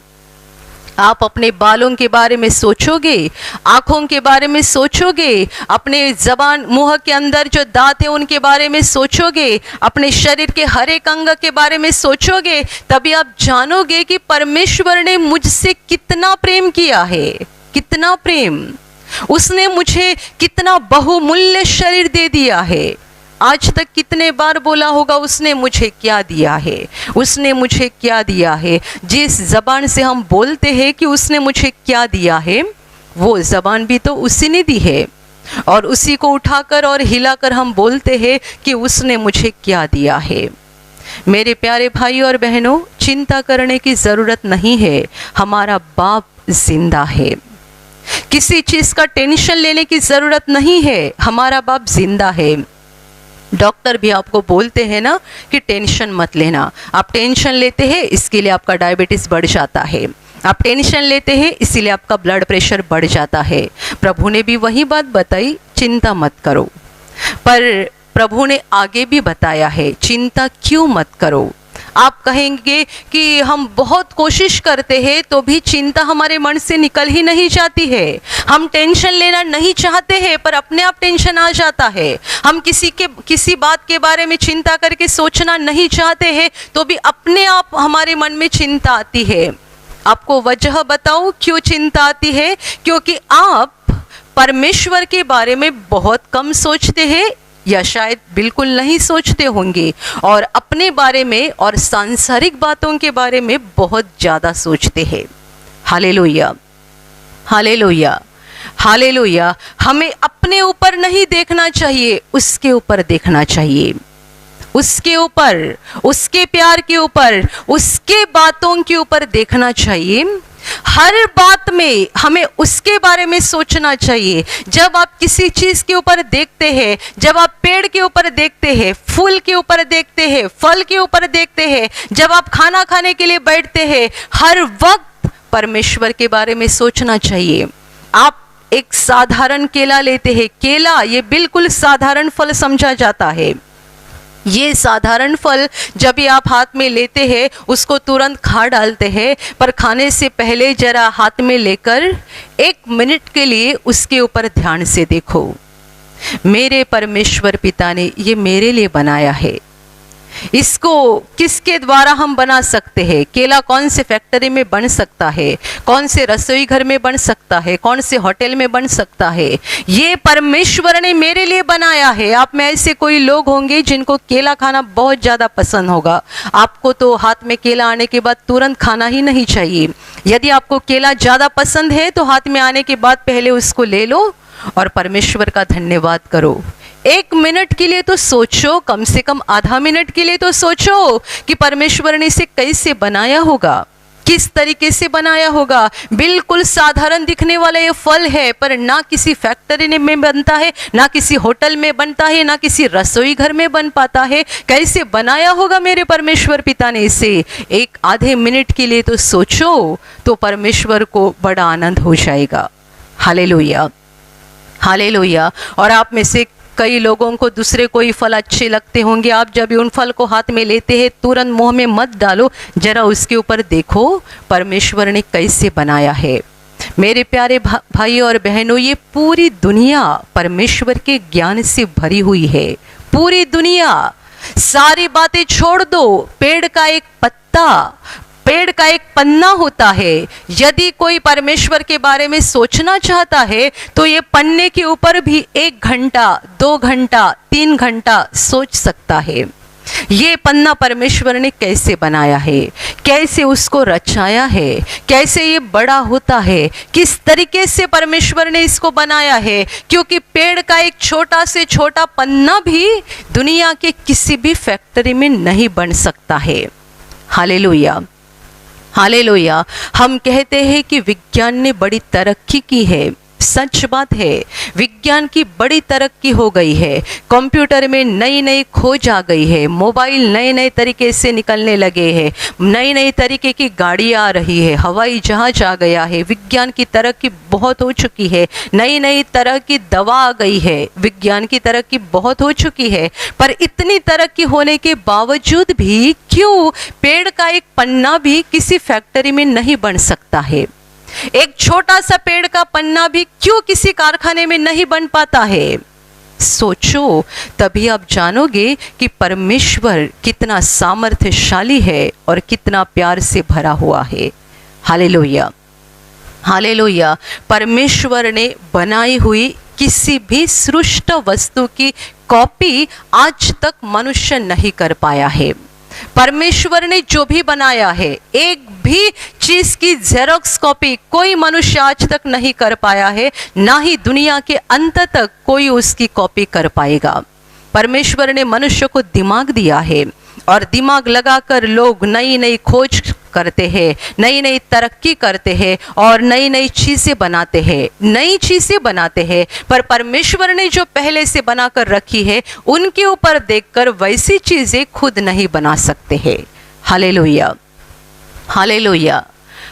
आप अपने बालों के बारे में सोचोगे, आंखों के बारे में सोचोगे, अपने जबान मुंह के अंदर जो दांत है उनके बारे में सोचोगे, अपने शरीर के हर एक अंग के बारे में सोचोगे, तभी आप जानोगे कि परमेश्वर ने मुझसे कितना प्रेम किया है। कितना प्रेम! उसने मुझे कितना बहुमूल्य शरीर दे दिया है। आज तक कितने बार बोला होगा, उसने मुझे क्या दिया है, उसने मुझे क्या दिया है। जिस जबान से हम बोलते हैं कि उसने मुझे क्या दिया है, वो जबान भी तो उसी ने दी है, और उसी को उठाकर और हिलाकर हम बोलते हैं कि उसने मुझे क्या दिया है। मेरे प्यारे भाई और बहनों, चिंता करने की ज़रूरत नहीं है, हमारा बाप जिंदा है। किसी चीज़ का टेंशन लेने की ज़रूरत नहीं है, हमारा बाप जिंदा है। डॉक्टर भी आपको बोलते हैं ना कि टेंशन मत लेना। आप टेंशन लेते हैं इसके लिए आपका डायबिटीज़ बढ़ जाता है, आप टेंशन लेते हैं इसीलिए आपका ब्लड प्रेशर बढ़ जाता है। प्रभु ने भी वही बात बताई, चिंता मत करो। पर प्रभु ने आगे भी बताया है, चिंता क्यों मत करो। आप कहेंगे कि हम बहुत कोशिश करते हैं तो भी चिंता हमारे मन से निकल ही नहीं जाती है। हम टेंशन लेना नहीं चाहते हैं पर अपने आप टेंशन आ जाता है। हम किसी बात के बारे में चिंता करके सोचना नहीं चाहते हैं तो भी अपने आप हमारे मन में चिंता आती है। आपको वजह बताऊं क्यों चिंता आती है? क्योंकि आप परमेश्वर के बारे में बहुत कम सोचते हैं या शायद बिल्कुल नहीं सोचते होंगे, और अपने बारे में और सांसारिक बातों के बारे में बहुत ज़्यादा सोचते हैं। Hallelujah, hallelujah, hallelujah. हमें अपने ऊपर नहीं देखना चाहिए, उसके ऊपर देखना चाहिए, उसके ऊपर, उसके प्यार के ऊपर, उसके बातों के ऊपर देखना चाहिए। हर बात में हमें उसके बारे में सोचना चाहिए। जब आप किसी चीज के ऊपर देखते हैं, जब आप पेड़ के ऊपर देखते हैं, फूल के ऊपर देखते हैं, फल के ऊपर देखते हैं, जब आप खाना खाने के लिए बैठते हैं, हर वक्त परमेश्वर के बारे में सोचना चाहिए। आप एक साधारण केला लेते हैं, केला ये बिल्कुल साधारण फल समझा जाता है। ये साधारण फल जब भी आप हाथ में लेते हैं उसको तुरंत खा डालते हैं, पर खाने से पहले जरा हाथ में लेकर 1 मिनट के लिए उसके ऊपर ध्यान से देखो। मेरे परमेश्वर पिता ने ये मेरे लिए बनाया है। इसको किसके द्वारा हम बना सकते हैं? केला कौन से फैक्ट्री में बन सकता है, कौन से रसोई घर में बन सकता है, कौन से होटल में बन सकता है? ये परमेश्वर ने मेरे लिए बनाया है। आप में ऐसे कोई लोग होंगे जिनको केला खाना बहुत ज़्यादा पसंद होगा। आपको तो हाथ में केला आने के बाद तुरंत खाना ही नहीं चाहिए। यदि आपको केला ज़्यादा पसंद है तो हाथ में आने के बाद पहले उसको ले लो और परमेश्वर का धन्यवाद करो। 1 मिनट के लिए तो सोचो, कम से कम आधा मिनट के लिए तो सोचो कि परमेश्वर ने इसे कैसे बनाया होगा, किस तरीके से बनाया होगा। बिल्कुल साधारण दिखने वाला ये फल है, पर ना किसी फैक्ट्री में बनता है, ना किसी होटल में बनता है, ना किसी रसोई घर में बन पाता है। कैसे बनाया होगा मेरे परमेश्वर पिता ने इसे? 1 आधे मिनट के लिए तो सोचो, तो परमेश्वर को बड़ा आनंद हो जाएगा। Hallelujah, hallelujah. और आप में से कई लोगों को दूसरे कोई फल अच्छे लगते होंगे। आप जब उन फल को हाथ में लेते हैं तुरंत मुंह में मत डालो, जरा उसके ऊपर देखो परमेश्वर ने कैसे बनाया है। मेरे प्यारे भाई और बहनों, ये पूरी दुनिया परमेश्वर के ज्ञान से भरी हुई है। पूरी दुनिया सारी बातें छोड़ दो। पेड़ का एक पत्ता, पेड़ का एक पन्ना होता है। यदि कोई परमेश्वर के बारे में सोचना चाहता है तो ये पन्ने के ऊपर भी 1 घंटा, 2 घंटा, 3 घंटा सोच सकता है। ये पन्ना परमेश्वर ने कैसे बनाया है, कैसे उसको रचाया है, कैसे ये बड़ा होता है, किस तरीके से परमेश्वर ने इसको बनाया है। क्योंकि पेड़ का एक छोटा से छोटा पन्ना भी दुनिया के किसी भी फैक्ट्री में नहीं बन सकता है। Hallelujah, hallelujah. हम कहते हैं कि विज्ञान ने बड़ी तरक्की की है। सच बात है, विज्ञान की बड़ी तरक्की हो गई है। कंप्यूटर में नई नई खोज आ गई है, मोबाइल नए नए तरीके से निकलने लगे हैं, नई नई तरीके की गाड़ियाँ आ रही है, हवाई जहाज आ गया है। विज्ञान की तरक्की बहुत हो चुकी है, नई नई तरह की दवा आ गई है, विज्ञान की तरक्की बहुत हो चुकी है। पर इतनी तरक्की होने के बावजूद भी क्यों पेड़ का एक पन्ना भी किसी फैक्ट्री में नहीं बन सकता है? एक छोटा सा पेड़ का पन्ना भी क्यों किसी कारखाने में नहीं बन पाता है? सोचो, तभी आप जानोगे कि परमेश्वर कितना सामर्थ्यशाली है और कितना प्यार से भरा हुआ है। Hallelujah, hallelujah. परमेश्वर ने बनाई हुई किसी भी सृष्ट वस्तु की कॉपी आज तक मनुष्य नहीं कर पाया है। परमेश्वर ने जो भी बनाया है, एक भी चीज की जेरोक्स कॉपी कोई मनुष्य आज तक नहीं कर पाया है, ना ही दुनिया के अंत तक कोई उसकी कॉपी कर पाएगा। परमेश्वर ने मनुष्य को दिमाग दिया है और दिमाग लगाकर लोग नई नई खोज करते हैं, नई नई तरक्की करते हैं और नई नई चीज़ें बनाते हैं, नई चीज़ें बनाते हैं। पर परमेश्वर ने जो पहले से बनाकर रखी है, उनके ऊपर देखकर वैसी चीज़ें खुद नहीं बना सकते हैं। Hallelujah, hallelujah,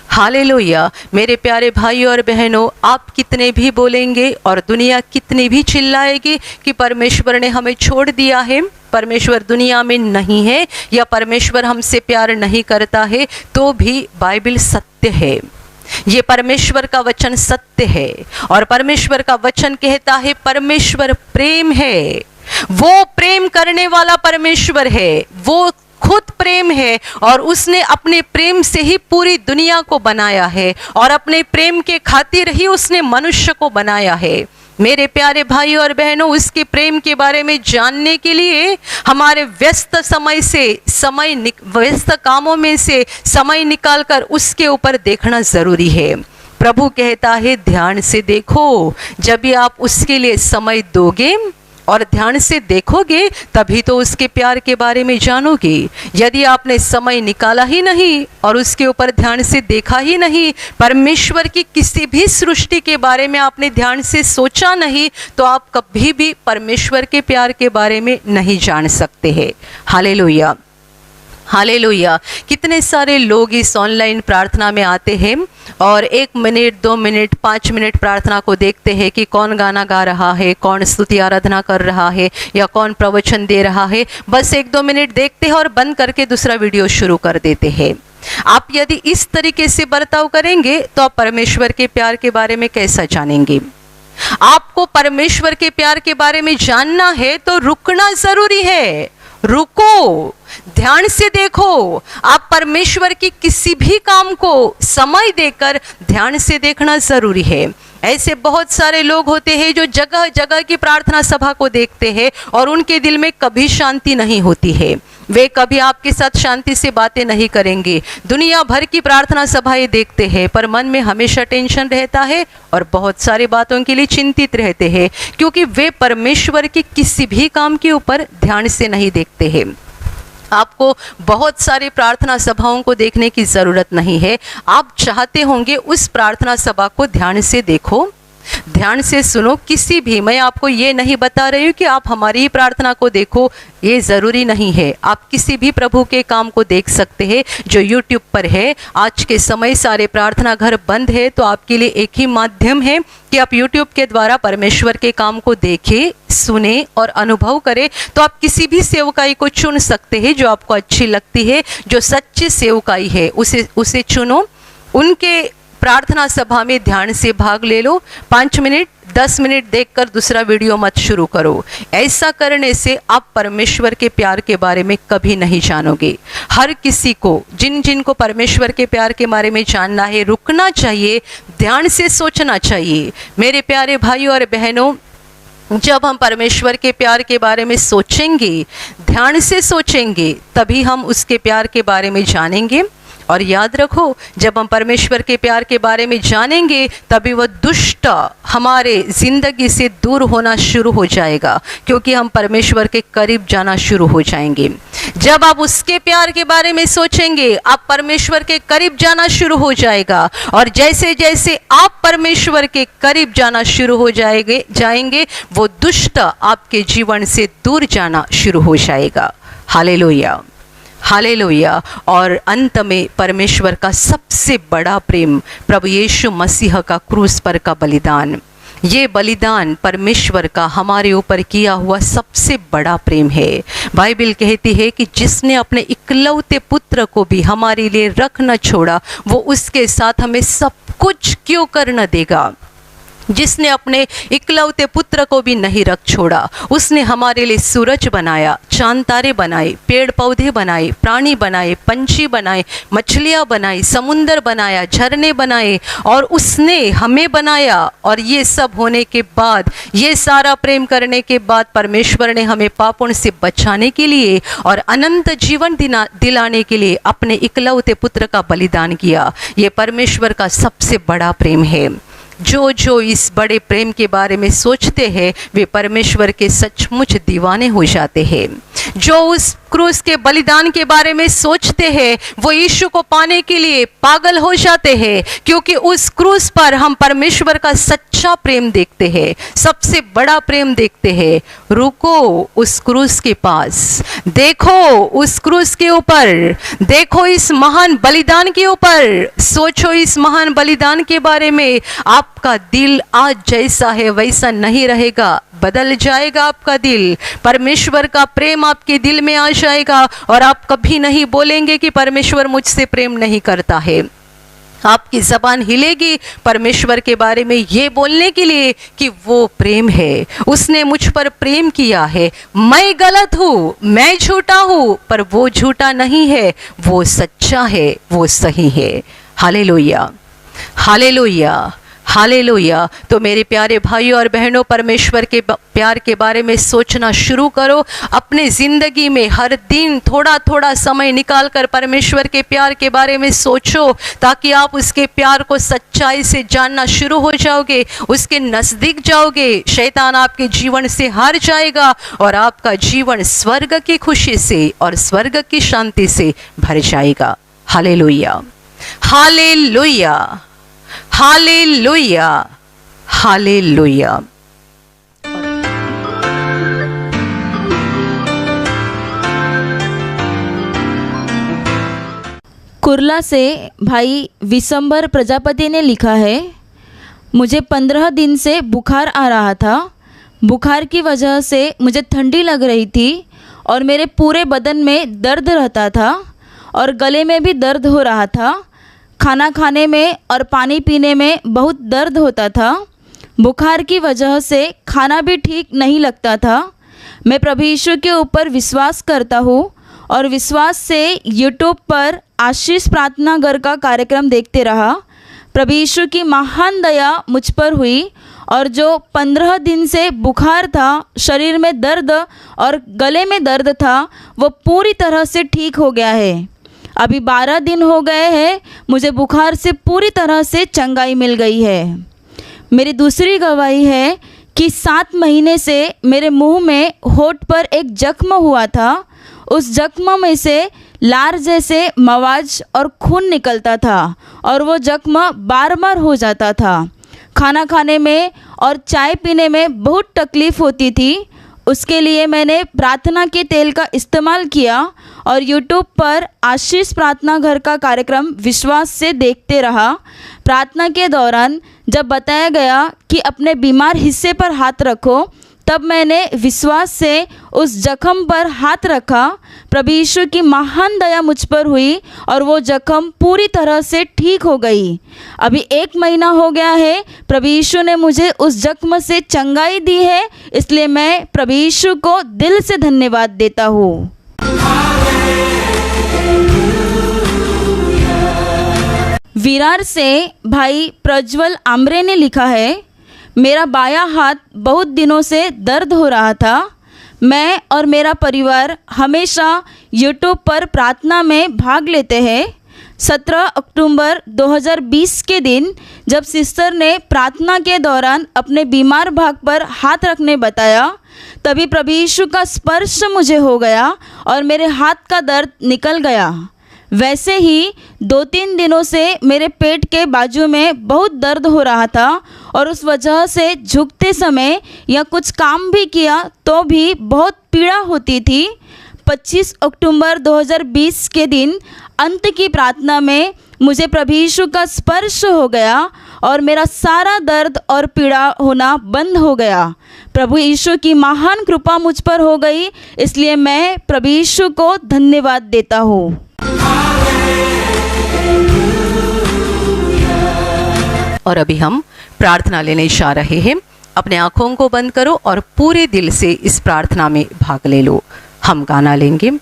hallelujah. मेरे प्यारे भाइयों और बहनों, आप कितने भी बोलेंगे और दुनिया कितनी भी चिल्लाएगी कि परमेश्वर ने हमें छोड़ दिया है, परमेश्वर दुनिया में नहीं है या परमेश्वर हमसे प्यार नहीं करता है, तो भी बाइबल सत्य है। ये परमेश्वर का वचन सत्य है और परमेश्वर का वचन कहता है परमेश्वर प्रेम है। वो प्रेम करने वाला परमेश्वर है, वो खुद प्रेम है और उसने अपने प्रेम से ही पूरी दुनिया को बनाया है और अपने प्रेम के खातिर ही उसने मनुष्य को बनाया है। मेरे प्यारे भाइयों और बहनों, उसके प्रेम के बारे में जानने के लिए हमारे व्यस्त व्यस्त कामों में से समय निकालकर उसके ऊपर देखना जरूरी है। प्रभु कहता है ध्यान से देखो। जब भी आप उसके लिए समय दोगे और ध्यान से देखोगे, तभी तो उसके प्यार के बारे में जानोगे। यदि आपने समय निकाला ही नहीं और उसके ऊपर ध्यान से देखा ही नहीं, परमेश्वर की किसी भी सृष्टि के बारे में आपने ध्यान से सोचा नहीं, तो आप कभी भी परमेश्वर के प्यार के बारे में नहीं जान सकते हैं। Hallelujah, hallelujah. कितने सारे लोग इस ऑनलाइन प्रार्थना में आते हैं और 1 मिनट, 2 मिनट, 5 मिनट प्रार्थना को देखते हैं कि कौन गाना गा रहा है, कौन स्तुति आराधना कर रहा है या कौन प्रवचन दे रहा है। बस 1-2 मिनट देखते हैं और बंद करके दूसरा वीडियो शुरू कर देते हैं। आप यदि इस तरीके से बर्ताव करेंगे तो आप परमेश्वर के प्यार के बारे में कैसा जानेंगे? आपको परमेश्वर के प्यार के बारे में जानना है तो रुकना जरूरी है। रुको, ध्यान से देखो। आप परमेश्वर की किसी भी काम को समय देकर ध्यान से देखना जरूरी है। ऐसे बहुत सारे लोग होते हैं जो जगह जगह की प्रार्थना सभा को देखते हैं और उनके दिल में कभी शांति नहीं होती है। वे कभी आपके साथ शांति से बातें नहीं करेंगे। दुनिया भर की प्रार्थना सभाएं देखते हैं पर मन में हमेशा टेंशन रहता है और बहुत सारी बातों के लिए चिंतित रहते हैं, क्योंकि वे परमेश्वर के किसी भी काम के ऊपर ध्यान से नहीं देखते हैं। आपको बहुत सारी प्रार्थना सभाओं को देखने की ज़रूरत नहीं है। आप चाहते होंगे उस प्रार्थना सभा को ध्यान से देखो, ध्यान से सुनो। किसी भी, मैं आपको ये नहीं बता रही हूँ कि आप हमारी ही प्रार्थना को देखो, ये ज़रूरी नहीं है। आप किसी भी प्रभु के काम को देख सकते हैं जो YouTube पर है। आज के समय सारे प्रार्थना घर बंद है, तो आपके लिए एक ही माध्यम है कि आप YouTube के द्वारा परमेश्वर के काम को देखें, सुने और अनुभव करें। तो आप किसी भी सेवकाई को चुन सकते हैं जो आपको अच्छी लगती है, जो सच्ची सेवकाई है उसे चुनो। उनके प्रार्थना सभा में ध्यान से भाग ले लो। 5 मिनट 10 मिनट देखकर दूसरा वीडियो मत शुरू करो। ऐसा करने से आप परमेश्वर के प्यार के बारे में कभी नहीं जानोगे। हर किसी को, जिन को परमेश्वर के प्यार के बारे में जानना है, रुकना चाहिए, ध्यान से सोचना चाहिए। मेरे प्यारे भाइयों और बहनों, जब हम परमेश्वर के प्यार के बारे में सोचेंगे, ध्यान से सोचेंगे, तभी हम उसके प्यार के बारे में जानेंगे। और याद रखो, जब हम परमेश्वर के प्यार के बारे में जानेंगे, तभी वह दुष्ट हमारे ज़िंदगी से दूर होना शुरू हो जाएगा, क्योंकि हम परमेश्वर के करीब जाना शुरू हो जाएंगे। जब आप उसके प्यार के बारे में सोचेंगे, आप परमेश्वर के करीब जाना शुरू हो जाएगा। और जैसे जैसे आप परमेश्वर के करीब जाना शुरू हो जाएंगे, वो दुष्ट आपके जीवन से दूर जाना शुरू हो जाएगा। Hallelujah, hallelujah. और अंत में परमेश्वर का सबसे बड़ा प्रेम, प्रभु यीशु मसीह का क्रूस पर का बलिदान, ये बलिदान परमेश्वर का हमारे ऊपर किया हुआ सबसे बड़ा प्रेम है। बाइबल कहती है कि जिसने अपने इकलौते पुत्र को भी हमारे लिए रख न छोड़ा, वो उसके साथ हमें सब कुछ क्यों कर न देगा। जिसने अपने इकलौते पुत्र को भी नहीं रख छोड़ा, उसने हमारे लिए सूरज बनाया, चांद तारे बनाए, पेड़ पौधे बनाए, प्राणी बनाए, पंछी बनाए, मछलियाँ बनाई, समुंदर बनाया, झरने बनाए, और उसने हमें बनाया। और ये सब होने के बाद, ये सारा प्रेम करने के बाद, परमेश्वर ने हमें पापों से बचाने के लिए और अनंत जीवन दिलाने के लिए अपने इकलौते पुत्र का बलिदान किया। ये परमेश्वर का सबसे बड़ा प्रेम है। जो इस बड़े प्रेम के बारे में सोचते हैं, वे परमेश्वर के सचमुच दीवाने हो जाते हैं। जो उस क्रूस के बलिदान के बारे में सोचते हैं, वो यीशु को पाने के लिए पागल हो जाते हैं, क्योंकि उस क्रूस पर हम परमेश्वर का सच्चा प्रेम देखते हैं, सबसे बड़ा प्रेम देखते हैं। रुको उस क्रूस के पास, देखो उस क्रूस के ऊपर, देखो इस महान बलिदान के ऊपर, सोचो इस महान बलिदान के बारे में। आपका दिल आज जैसा है वैसा नहीं रहेगा, बदल जाएगा आपका दिल। परमेश्वर का प्रेम आपके दिल में आ जाएगा, और आप कभी नहीं बोलेंगे कि परमेश्वर मुझसे प्रेम नहीं करता है। आपकी ज़बान हिलेगी परमेश्वर के बारे में ये बोलने के लिए कि वो प्रेम है, उसने मुझ पर प्रेम किया है। मैं गलत हूँ, मैं झूठा हूँ, पर वो झूठा नहीं है, वो सच्चा है, वो सही है। Hallelujah, hallelujah, hallelujah. तो मेरे प्यारे भाइयों और बहनों, परमेश्वर के प्यार के बारे में सोचना शुरू करो। अपने ज़िंदगी में हर दिन थोड़ा थोड़ा समय निकाल कर परमेश्वर के प्यार के बारे में सोचो, ताकि आप उसके प्यार को सच्चाई से जानना शुरू हो जाओगे, उसके नज़दीक जाओगे। शैतान आपके जीवन से हार जाएगा, और आपका जीवन स्वर्ग की खुशी से और स्वर्ग की शांति से भर जाएगा। Hallelujah, hallelujah, hallelujah, hallelujah. Kurla से भाई विशंबर प्रजापति ने लिखा है, मुझे 15 दिन से बुखार आ रहा था। बुखार की वजह से मुझे ठंडी लग रही थी, और मेरे पूरे बदन में दर्द रहता था, और गले में भी दर्द हो रहा था। खाना खाने में और पानी पीने में बहुत दर्द होता था। बुखार की वजह से खाना भी ठीक नहीं लगता था। मैं प्रभु यीशु के ऊपर विश्वास करता हूँ, और विश्वास से यूट्यूब पर आशीष प्रार्थना घर का कार्यक्रम देखते रहा। प्रभु यीशु की महान दया मुझ पर हुई, और जो 15 दिन से बुखार था, शरीर में दर्द और गले में दर्द था, वो पूरी तरह से ठीक हो गया है। अभी 12 दिन हो गए हैं, मुझे बुखार से पूरी तरह से चंगाई मिल गई है। मेरी दूसरी गवाही है कि 7 महीने से मेरे मुंह में होठ पर एक जख्म हुआ था। उस जख्म में से लार जैसे मवाज और खून निकलता था, और वो जख्म बार बार हो जाता था। खाना खाने में और चाय पीने में बहुत तकलीफ़ होती थी। उसके लिए मैंने प्रार्थना के तेल का इस्तेमाल किया, और यूट्यूब पर आशीष प्रार्थना घर का कार्यक्रम विश्वास से देखते रहा। प्रार्थना के दौरान जब बताया गया कि अपने बीमार हिस्से पर हाथ रखो, तब मैंने विश्वास से उस जख्म पर हाथ रखा। प्रभु यीशु की महान दया मुझ पर हुई और वो जख्म पूरी तरह से ठीक हो गई। अभी 1 महीना हो गया है। प्रभु यीशु ने मुझे उस जख्म से चंगाई दी है, इसलिए मैं प्रभु यीशु को दिल से धन्यवाद देता हूँ। विरार से भाई प्रज्वल आमरे ने लिखा है, मेरा बायां हाथ बहुत दिनों से दर्द हो रहा था। मैं और मेरा परिवार हमेशा यूट्यूब पर प्रार्थना में भाग लेते हैं। 17 अक्टूबर 2020 के दिन जब सिस्टर ने प्रार्थना के दौरान अपने बीमार भाग पर हाथ रखने बताया, तभी प्रभु यीशु का स्पर्श मुझे हो गया और मेरे हाथ का दर्द निकल गया। वैसे ही 2-3 दिनों से मेरे पेट के बाजू में बहुत दर्द हो रहा था और उस वजह से झुकते समय या कुछ काम भी किया तो भी बहुत पीड़ा होती थी। 25 अक्टूबर 2020 के दिन अंत की प्रार्थना में मुझे प्रभु यीशु का स्पर्श हो गया और मेरा सारा दर्द और पीड़ा होना बंद हो गया। प्रभु यीशु की महान कृपा मुझ पर हो गई, इसलिए मैं प्रभु यीशु को धन्यवाद देता हूँ। और अभी हम प्रार्थना लेने जा रहे हैं। अपने आँखों को बंद करो और पूरे दिल से इस प्रार्थना में भाग ले लो। हम गाना लेंगे।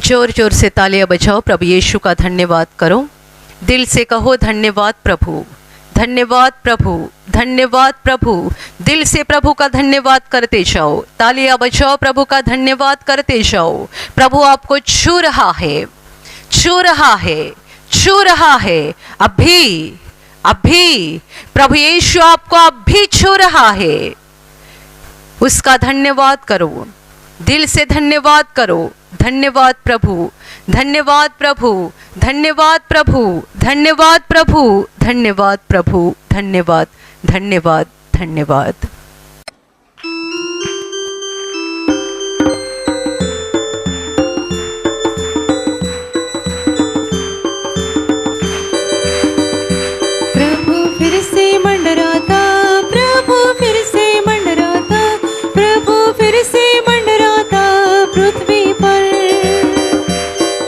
जोर जोर से तालियां बजाओ, प्रभु यीशु का धन्यवाद करो। दिल से कहो धन्यवाद प्रभु, धन्यवाद प्रभु, धन्यवाद प्रभु। दिल से प्रभु का धन्यवाद करते जाओ, तालियां बजाओ, प्रभु का धन्यवाद करते जाओ। प्रभु आपको छू रहा है, छू रहा है, छू रहा है। अभी अभी प्रभु यीशु आपको अभी छू रहा है। उसका धन्यवाद करो, दिल से धन्यवाद करो। धन्यवाद प्रभु, धन्यवाद प्रभु, धन्यवाद प्रभु, धन्यवाद प्रभु, धन्यवाद प्रभु, धन्यवाद, धन्यवाद, धन्यवाद। प्रभु फिर से मंडराता, प्रभु फिर से मंडराता, प्रभु फिर से मंडराता पृथ्वी पर।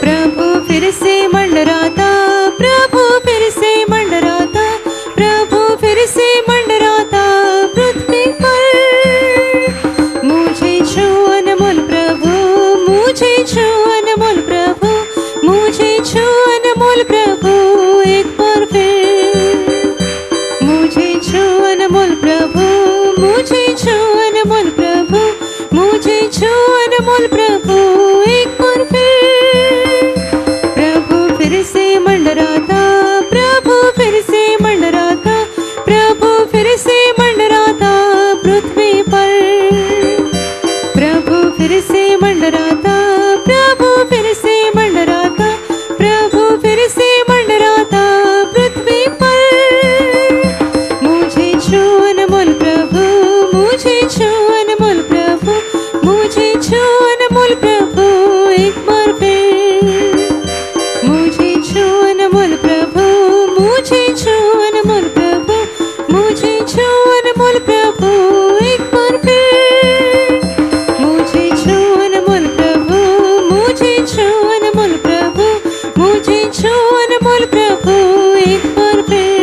प्रभु फिर से मंडराता, प्रभु फिर से मंडराता, प्रभु फिर से मंडराता पृथ्वी पर। मुझे छू अनमोल प्रभु, मुझे छू अनमोल प्रभु, मुझे छू अनमोल प्रभु एक बार फिर। मुझे छू अनमोल प्रभु, मुझे छू अनमोल प्रभु, मुझे छू अनमोल प्रभु एक बार फिर। प्रभु फिर से मंडराता, प्रभु फिर से मंडराता, प्रभु फिर से मंडराता पृथ्वी पर। प्रभु फिर से मंडराता, प्रभु फिर से मंडराता, प्रभु फिर से मंडराता पृथ्वी पर। मुझे छू अनमोल प्रभु, मुझे छू अनमोल प्रभु, मुझे छू अनमोल प्रभु एक बार फिर। मुझे छू अनमोल प्रभु, मुझे छू अनमोल प्रभु, मुझे छू अनमोल प्रभु एक बार फिर। मुझे छू अनमोल प्रभु, मुझे छू अनमोल प्रभु, मुझे छू अनमोल प्रभु एक बार फिर।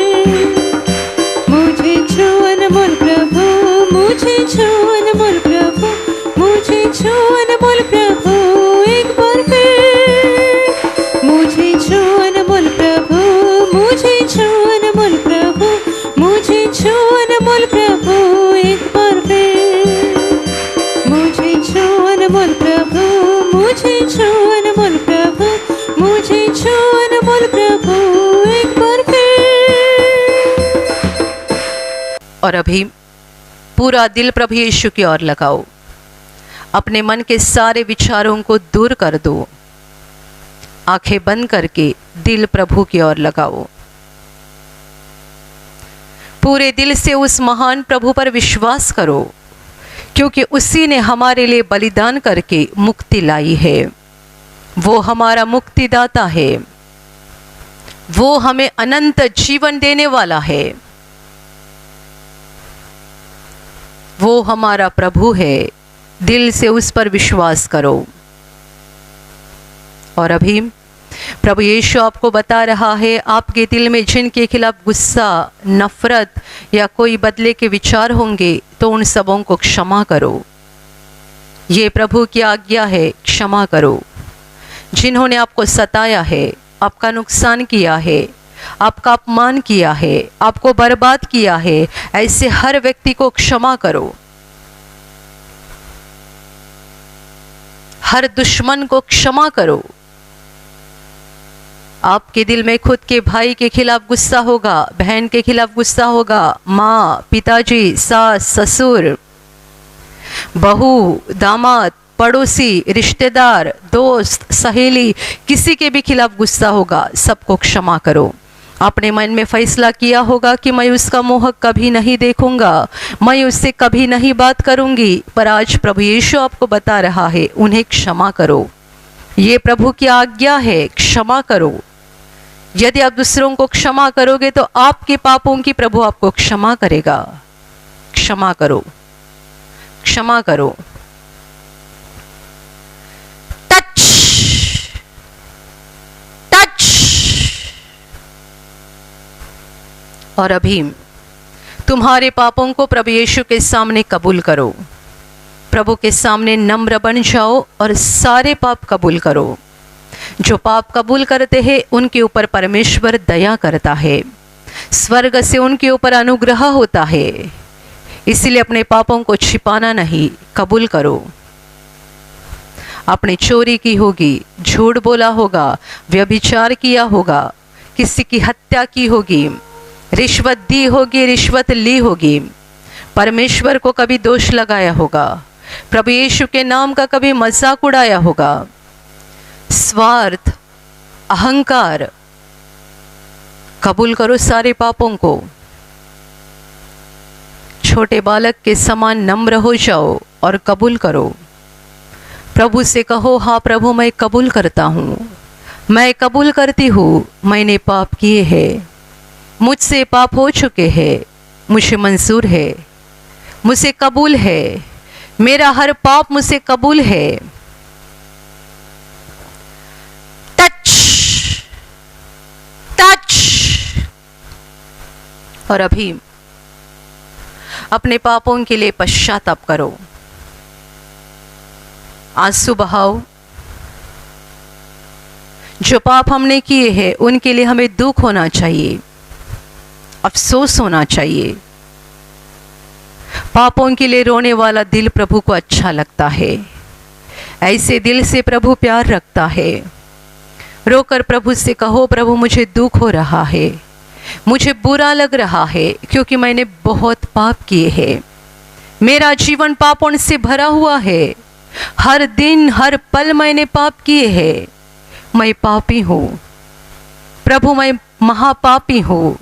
मुझे छू अनमोल प्रभु, मुझे छू अनमोल प्रभु, मुझे छू अनमोल प्रभु एक बार फिर। मुझे छू अनमोल प्रभु, मुझे छू अनमोल प्रभु, मुझे छू अनमोल प्रभु एक बार फिर। मुझे छू अनमोल प्रभु, मुझे छू अनमोल प्रभु, मुझे छू अनमोल प्रभु एक बार फिर। और अभी पूरा दिल प्रभु यीशु की ओर लगाओ। अपने मन के सारे विचारों को दूर कर दो। आंखें बंद करके दिल प्रभु की ओर लगाओ। पूरे दिल से उस महान प्रभु पर विश्वास करो, क्योंकि उसी ने हमारे लिए बलिदान करके मुक्ति लाई है। वो हमारा मुक्तिदाता है, वो हमें अनंत जीवन देने वाला है। वो हमारा प्रभु है। दिल से उस पर विश्वास करो। और अभी प्रभु यीशु आपको बता रहा है, आपके दिल में जिनके खिलाफ गुस्सा, नफरत या कोई बदले के विचार होंगे तो उन सबों को क्षमा करो। ये प्रभु की आज्ञा है, क्षमा करो। जिन्होंने आपको सताया है, आपका नुकसान किया है, आपका अपमान किया है, आपको बर्बाद किया है, ऐसे हर व्यक्ति को क्षमा करो। हर दुश्मन को क्षमा करो। आपके दिल में खुद के भाई के खिलाफ गुस्सा होगा, बहन के खिलाफ गुस्सा होगा, माँ, पिताजी, सास, ससुर, बहू, दामाद, पड़ोसी, रिश्तेदार, दोस्त, सहेली, किसी के भी खिलाफ गुस्सा होगा, सबको क्षमा करो। आपने मन में फैसला किया होगा कि मैं उसका मुँह कभी नहीं देखूंगा, मैं उससे कभी नहीं बात करूंगी, पर आज प्रभु यीशु आपको बता रहा है, उन्हें क्षमा करो। ये प्रभु की आज्ञा है, क्षमा करो। यदि आप दूसरों को क्षमा करोगे तो आपके पापों की प्रभु आपको क्षमा करेगा। क्षमा करो, क्षमा करो। Touch, touch. और अभी तुम्हारे पापों को प्रभु यीशु के सामने कबूल करो। प्रभु के सामने नम्र बन जाओ और सारे पाप कबूल करो। जो पाप कबूल करते हैं उनके ऊपर परमेश्वर दया करता है, स्वर्ग से उनके ऊपर अनुग्रह होता है। इसलिए अपने पापों को छिपाना नहीं, कबूल करो। आपने चोरी की होगी, झूठ बोला होगा, व्यभिचार किया होगा, किसी की हत्या की होगी, रिश्वत दी होगी, रिश्वत ली होगी, परमेश्वर को कभी दोष लगाया होगा, प्रभु यीशु के नाम का कभी मजाक उड़ाया होगा। स्वार्थ, अहंकार, कबूल करो सारे पापों को। छोटे बालक के समान नम्र हो जाओ और कबूल करो। प्रभु से कहो, हाँ प्रभु मैं कबूल करता हूँ, मैं कबूल करती हूँ, मैंने पाप किए हैं, मुझसे पाप हो चुके हैं, मुझे मंजूर है, मुझे कबूल है, मेरा हर पाप मुझे कबूल है। Touch touch. और अभी अपने पापों के लिए पश्चाताप करो, आंसू बहाओ। जो पाप हमने किए हैं उनके लिए हमें दुख होना चाहिए, अफसोस होना चाहिए। पापों के लिए रोने वाला दिल प्रभु को अच्छा लगता है। ऐसे दिल से प्रभु प्यार रखता है। रोकर प्रभु से कहो, प्रभु मुझे दुख हो रहा है, मुझे बुरा लग रहा है क्योंकि मैंने बहुत पाप किए हैं। मेरा जीवन पापों से भरा हुआ है। हर दिन हर पल मैंने पाप किए हैं। मैं पापी हूँ प्रभु, मैं महापापी हूँ।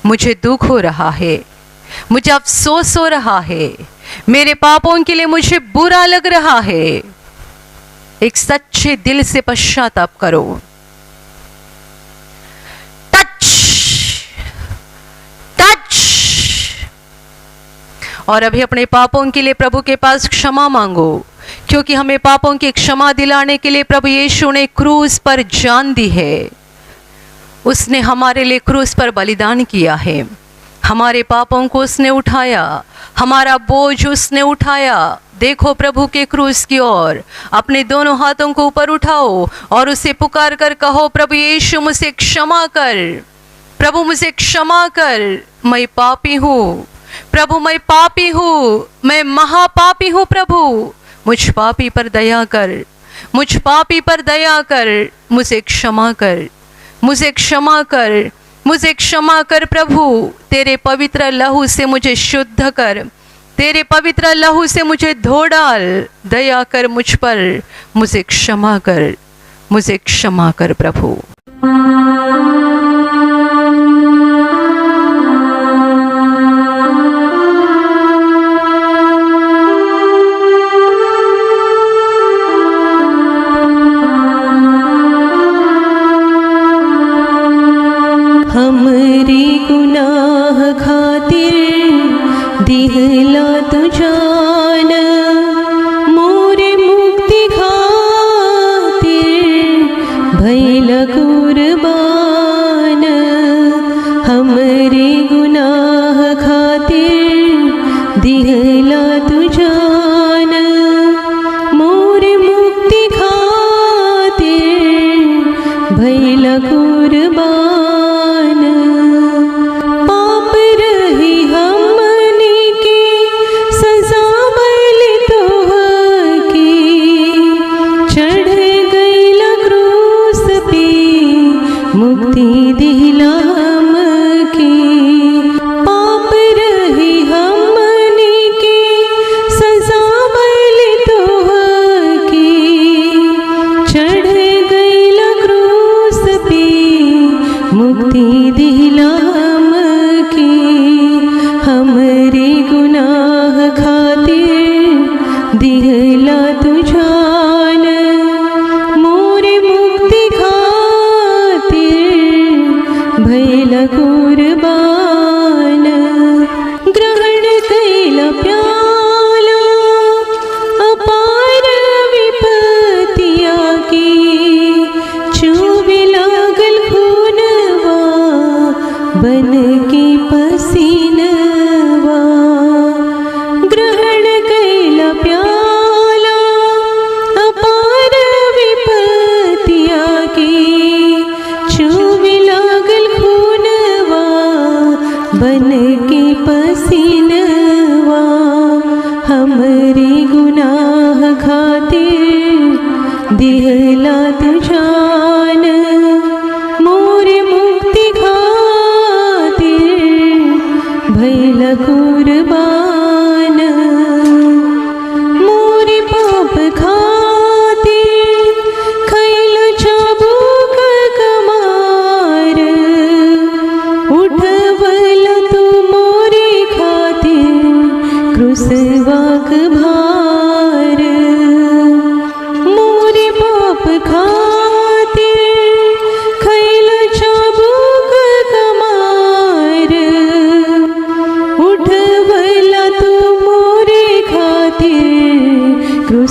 मुझे दुख हो रहा है, मुझे अफसोस हो रहा है, मेरे पापों के लिए मुझे बुरा लग रहा है। एक सच्चे दिल से पश्चाताप करो। Touch touch. और अभी अपने पापों के लिए प्रभु के पास क्षमा मांगो, क्योंकि हमें पापों की क्षमा दिलाने के लिए प्रभु यीशु ने क्रूस पर जान दी है। उसने हमारे लिए क्रूस पर बलिदान किया है। हमारे पापों को उसने उठाया, हमारा बोझ उसने उठाया। देखो प्रभु के क्रूस की ओर, अपने दोनों हाथों को ऊपर उठाओ और उसे पुकार कर कहो, प्रभु यीशु मुझे क्षमा कर, प्रभु मुझे क्षमा कर, मैं पापी हूँ प्रभु, मैं पापी हूँ, मैं महापापी हूँ प्रभु, मुझ पापी पर दया कर, मुझ पापी पर दया कर, मुझे क्षमा कर, मुझे क्षमा कर, मुझे क्षमा कर प्रभु। तेरे पवित्र लहू से मुझे शुद्ध कर, तेरे पवित्र लहू से मुझे धो डाल। दया कर मुझ पर, मुझे क्षमा कर, मुझे क्षमा कर प्रभु। हमरे गुनाह खातिर दिहला तू जान, मोरे मुक्ति खातिर भइला कुर्बान। हमरे गुनाह खातिर दिहला तू जान, मोरे मुक्ति खातिर भइला कुर्बान। पाप रही हमने की सजा मिली तोहके, चढ़ गईला क्रूस पे मुक्ति दिला हमके। पाप रही हमने की सजा मिली तोहके, चढ़ गईला क्रूस पे मुक्ति दिला हमके। हमरे गुनाह खातिर दिहला तू जान, मोरे मुक्ति खातिर भइला कुर्बान। ग्रहण कैला प्याला अपार विपतिया की, चूबे लागल खूनवा बन के पसीनवा। ग्रहण कैला प्याला अपार विपतिया की, चूबे लागल खूनवा बन के पसीनवा। हमरे गुनाह खातिर दिहला तू जान, मोरे मुक्ति खातिर भइला कुर्बान।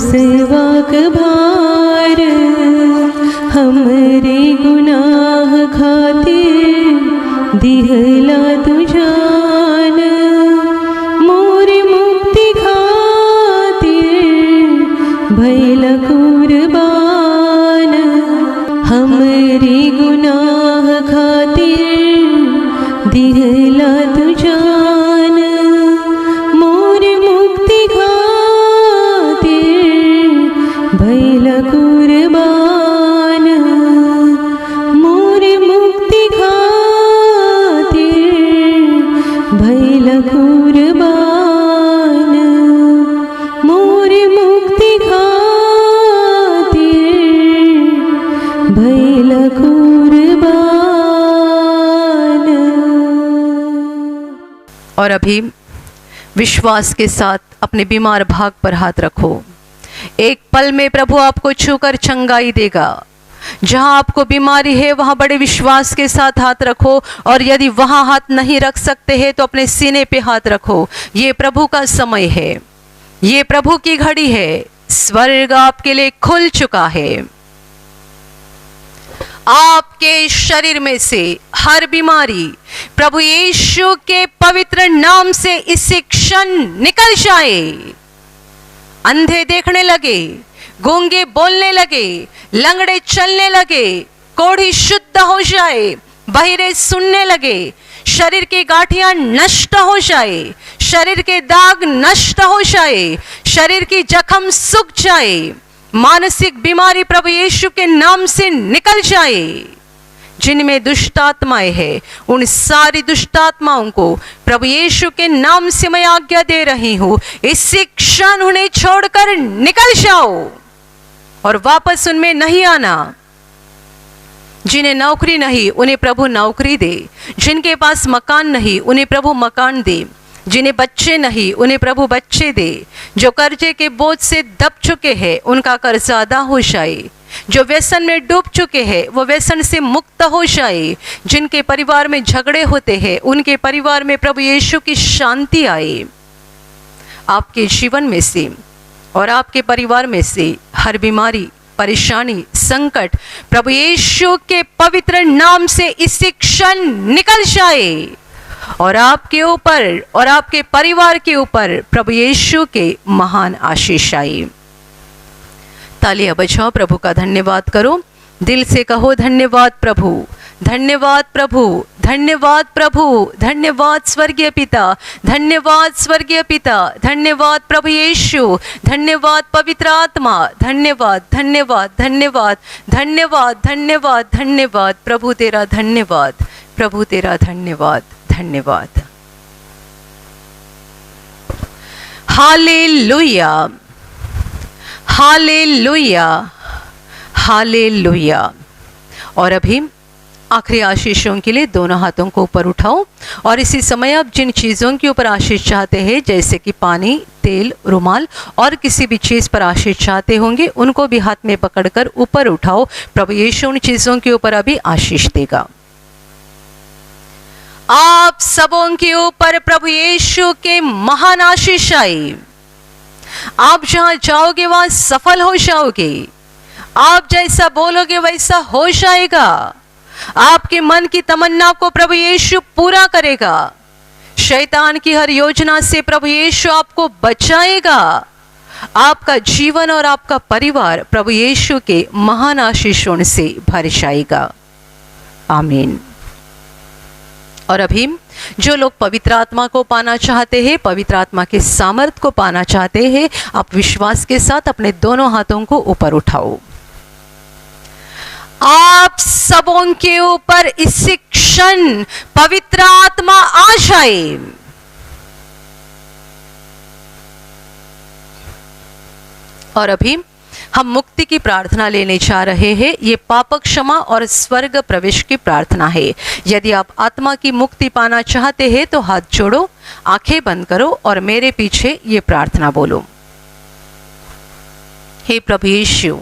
क्रूसवाक भार हमरे गुनाह खातिर दिहला तू जान, मोर मुक्ति खातिर भैला कुर्बान, हमरे गुनाह खातिर दिहला तू जान, मोर मुक्ति खातिर भैला कुर्बान, मोर मुक्ति खातिर भैला कुर्बान, मोर मुक्ति खातिर भैला कुर्बान। और अभी विश्वास के साथ अपने बीमार भाग पर हाथ रखो। एक पल में प्रभु आपको छूकर चंगाई देगा। जहां आपको बीमारी है वहां बड़े विश्वास के साथ हाथ रखो, और यदि वहां हाथ नहीं रख सकते हैं तो अपने सीने पे हाथ रखो। ये प्रभु का समय है, ये प्रभु की घड़ी है। स्वर्ग आपके लिए खुल चुका है। आपके शरीर में से हर बीमारी प्रभु यीशु के पवित्र नाम से इसी क्षण निकल जाए। अंधे देखने लगे, गूंगे बोलने लगे, लंगड़े चलने लगे, कोढ़ी शुद्ध हो जाए, बहिरे सुनने लगे, शरीर की गांठियां नष्ट हो जाए, शरीर के दाग नष्ट हो जाए, शरीर की जख्म सूख जाए, मानसिक बीमारी प्रभु यीशु के नाम से निकल जाए। जिनमें दुष्ट आत्माएं हैं उन सारी दुष्ट आत्माओं को प्रभु यीशु के नाम से मैं आज्ञा दे रही हूं, इसी क्षण उन्हें छोड़कर निकल जाओ और वापस उनमें नहीं आना। जिन्हें नौकरी नहीं उन्हें प्रभु नौकरी दे, जिनके पास मकान नहीं उन्हें प्रभु मकान दे, जिन्हें बच्चे नहीं उन्हें प्रभु बच्चे दे, जो कर्जे के बोझ से दब चुके हैं उनका कर्जा अदा हो जाए, जो व्यसन में डूब चुके हैं वो व्यसन से मुक्त हो जाए, जिनके परिवार में झगड़े होते हैं उनके परिवार में प्रभु यीशु की शांति आए। आपके जीवन में से और आपके परिवार में से हर बीमारी, परेशानी, संकट प्रभु यीशु के पवित्र नाम से इसी क्षण निकल जाए और आपके ऊपर और आपके परिवार के ऊपर प्रभु यीशु के महान आशीष आए। तालियां बजाओ, प्रभु का धन्यवाद करो, दिल से कहो धन्यवाद प्रभु, धन्यवाद प्रभु, धन्यवाद प्रभु, धन्यवाद स्वर्गीय पिता, धन्यवाद स्वर्गीय पिता, धन्यवाद प्रभु यीशु, धन्यवाद पवित्र आत्मा, धन्यवाद धन्यवाद धन्यवाद धन्यवाद धन्यवाद धन्यवाद प्रभु तेरा धन्यवाद, प्रभु तेरा धन्यवाद, धन्यवाद। Hallelujah, hallelujah, hallelujah. और अभी आखिरी आशीषों के लिए दोनों हाथों को ऊपर उठाओ और इसी समय आप जिन चीज़ों के ऊपर आशीष चाहते हैं, जैसे कि पानी, तेल, रुमाल और किसी भी चीज़ पर आशीष चाहते होंगे, उनको भी हाथ में पकड़कर ऊपर उठाओ। प्रभु यीशु उन चीज़ों के ऊपर अभी आशीष देगा। आप सबों के ऊपर प्रभु यीशु के महान आशीष आए। आप जहां जाओगे वहां सफल हो जाओगे। आप जैसा बोलोगे वैसा हो जाएगा। आपके मन की तमन्ना को प्रभु यीशु पूरा करेगा। शैतान की हर योजना से प्रभु यीशु आपको बचाएगा। आपका जीवन और आपका परिवार प्रभु यीशु के महान आशीषों से भर जाएगा। आमीन। और अभी जो लोग पवित्र आत्मा को पाना चाहते हैं, पवित्र आत्मा के सामर्थ को पाना चाहते हैं, आप विश्वास के साथ अपने दोनों हाथों को ऊपर उठाओ। आप सबों के ऊपर इसी क्षण पवित्र आत्मा आ जाए। और अभी हम मुक्ति की प्रार्थना लेने जा रहे हैं। ये पाप क्षमा और स्वर्ग प्रवेश की प्रार्थना है। यदि आप आत्मा की मुक्ति पाना चाहते हैं तो हाथ जोड़ो, आंखें बंद करो और मेरे पीछे ये प्रार्थना बोलो। हे प्रभु यीशु,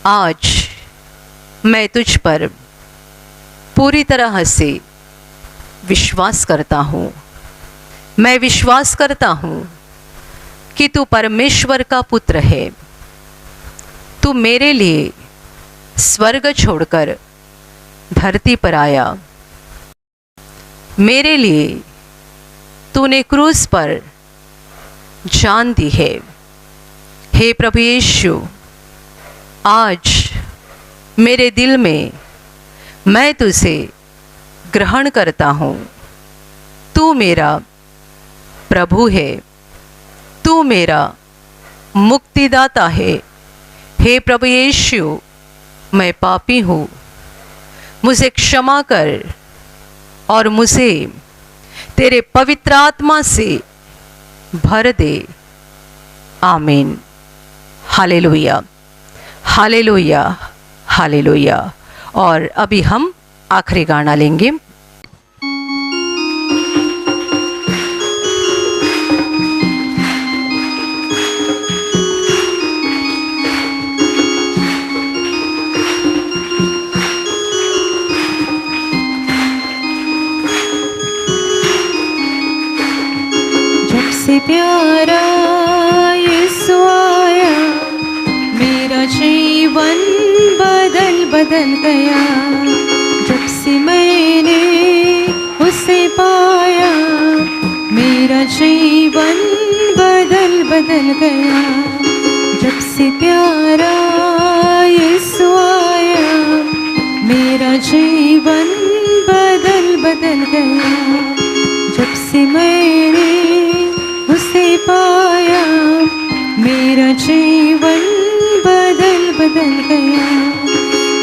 आज मैं तुझ पर पूरी तरह से विश्वास करता हूँ। मैं विश्वास करता हूँ कि तू परमेश्वर का पुत्र है। तू मेरे लिए स्वर्ग छोड़कर धरती पर आया। मेरे लिए तूने क्रूस पर जान दी है। हे प्रभु यीशु, आज मेरे दिल में मैं तुझे ग्रहण करता हूँ। तू मेरा प्रभु है, तू मेरा मुक्तिदाता है। हे प्रभु यीशु, मैं पापी हूँ, मुझे क्षमा कर और मुझे तेरे पवित्र आत्मा से भर दे। आमीन। Hallelujah, hallelujah, hallelujah. और अभी हम आखिरी गाना लेंगे। से प्यारा यीशु आया, मेरा जीवन बदल गया। जब से मैंने उसे पाया, मेरा जीवन बदल गया। जब से प्यारा यीशु आया, मेरा जीवन बदल गया। जब से मैंने उसे पाया, मेरा जीवन बदल गया।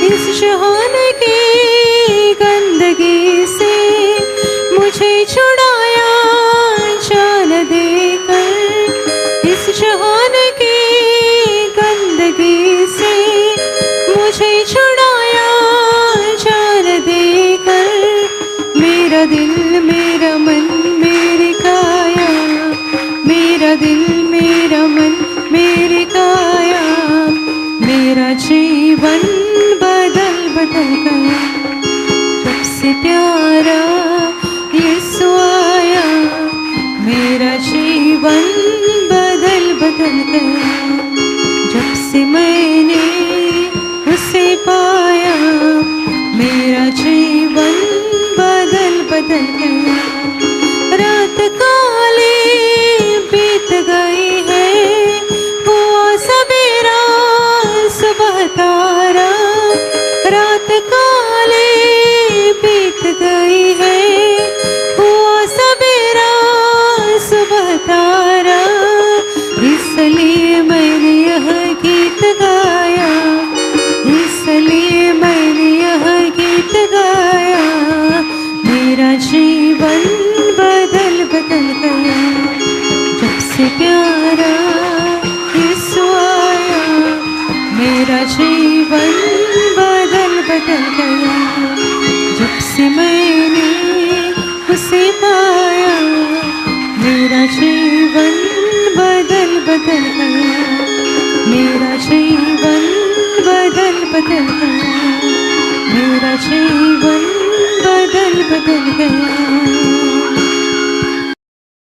इस जहान की गंदगी से मुझे छुड़ाया जान देकर। इस जहान की गंदगी से मुझे छुड़ाया जान देकर। मेरा दिल, मेरा मन, मेरी काया, मेरा दिल, मेरा मन, मेरी काया, मेरा जीवन बदल गया। जब से प्यारा यीशु आया, मेरा जीवन बदल गया। जब से मैंने उसे पाया, मेरा जीवन बदल गया। रात काली बीत गई है, हुआ सवेरा सुबह तारा। रात काली बीत गई है, हुआ सवेरा सुबह तारा। इसलिए मैंने यह गीत गाया, इसलिए मैंने यह गीत गाया। मेरा जीवन बदल गया। जब से प्यारा यीशु आया, मेरा जीवन बदल गया। जब से मैंने उसे पाया, मेरा जीवन बदल गया। मेरा जीवन बदल गया। मेरा जीवन बदल गया।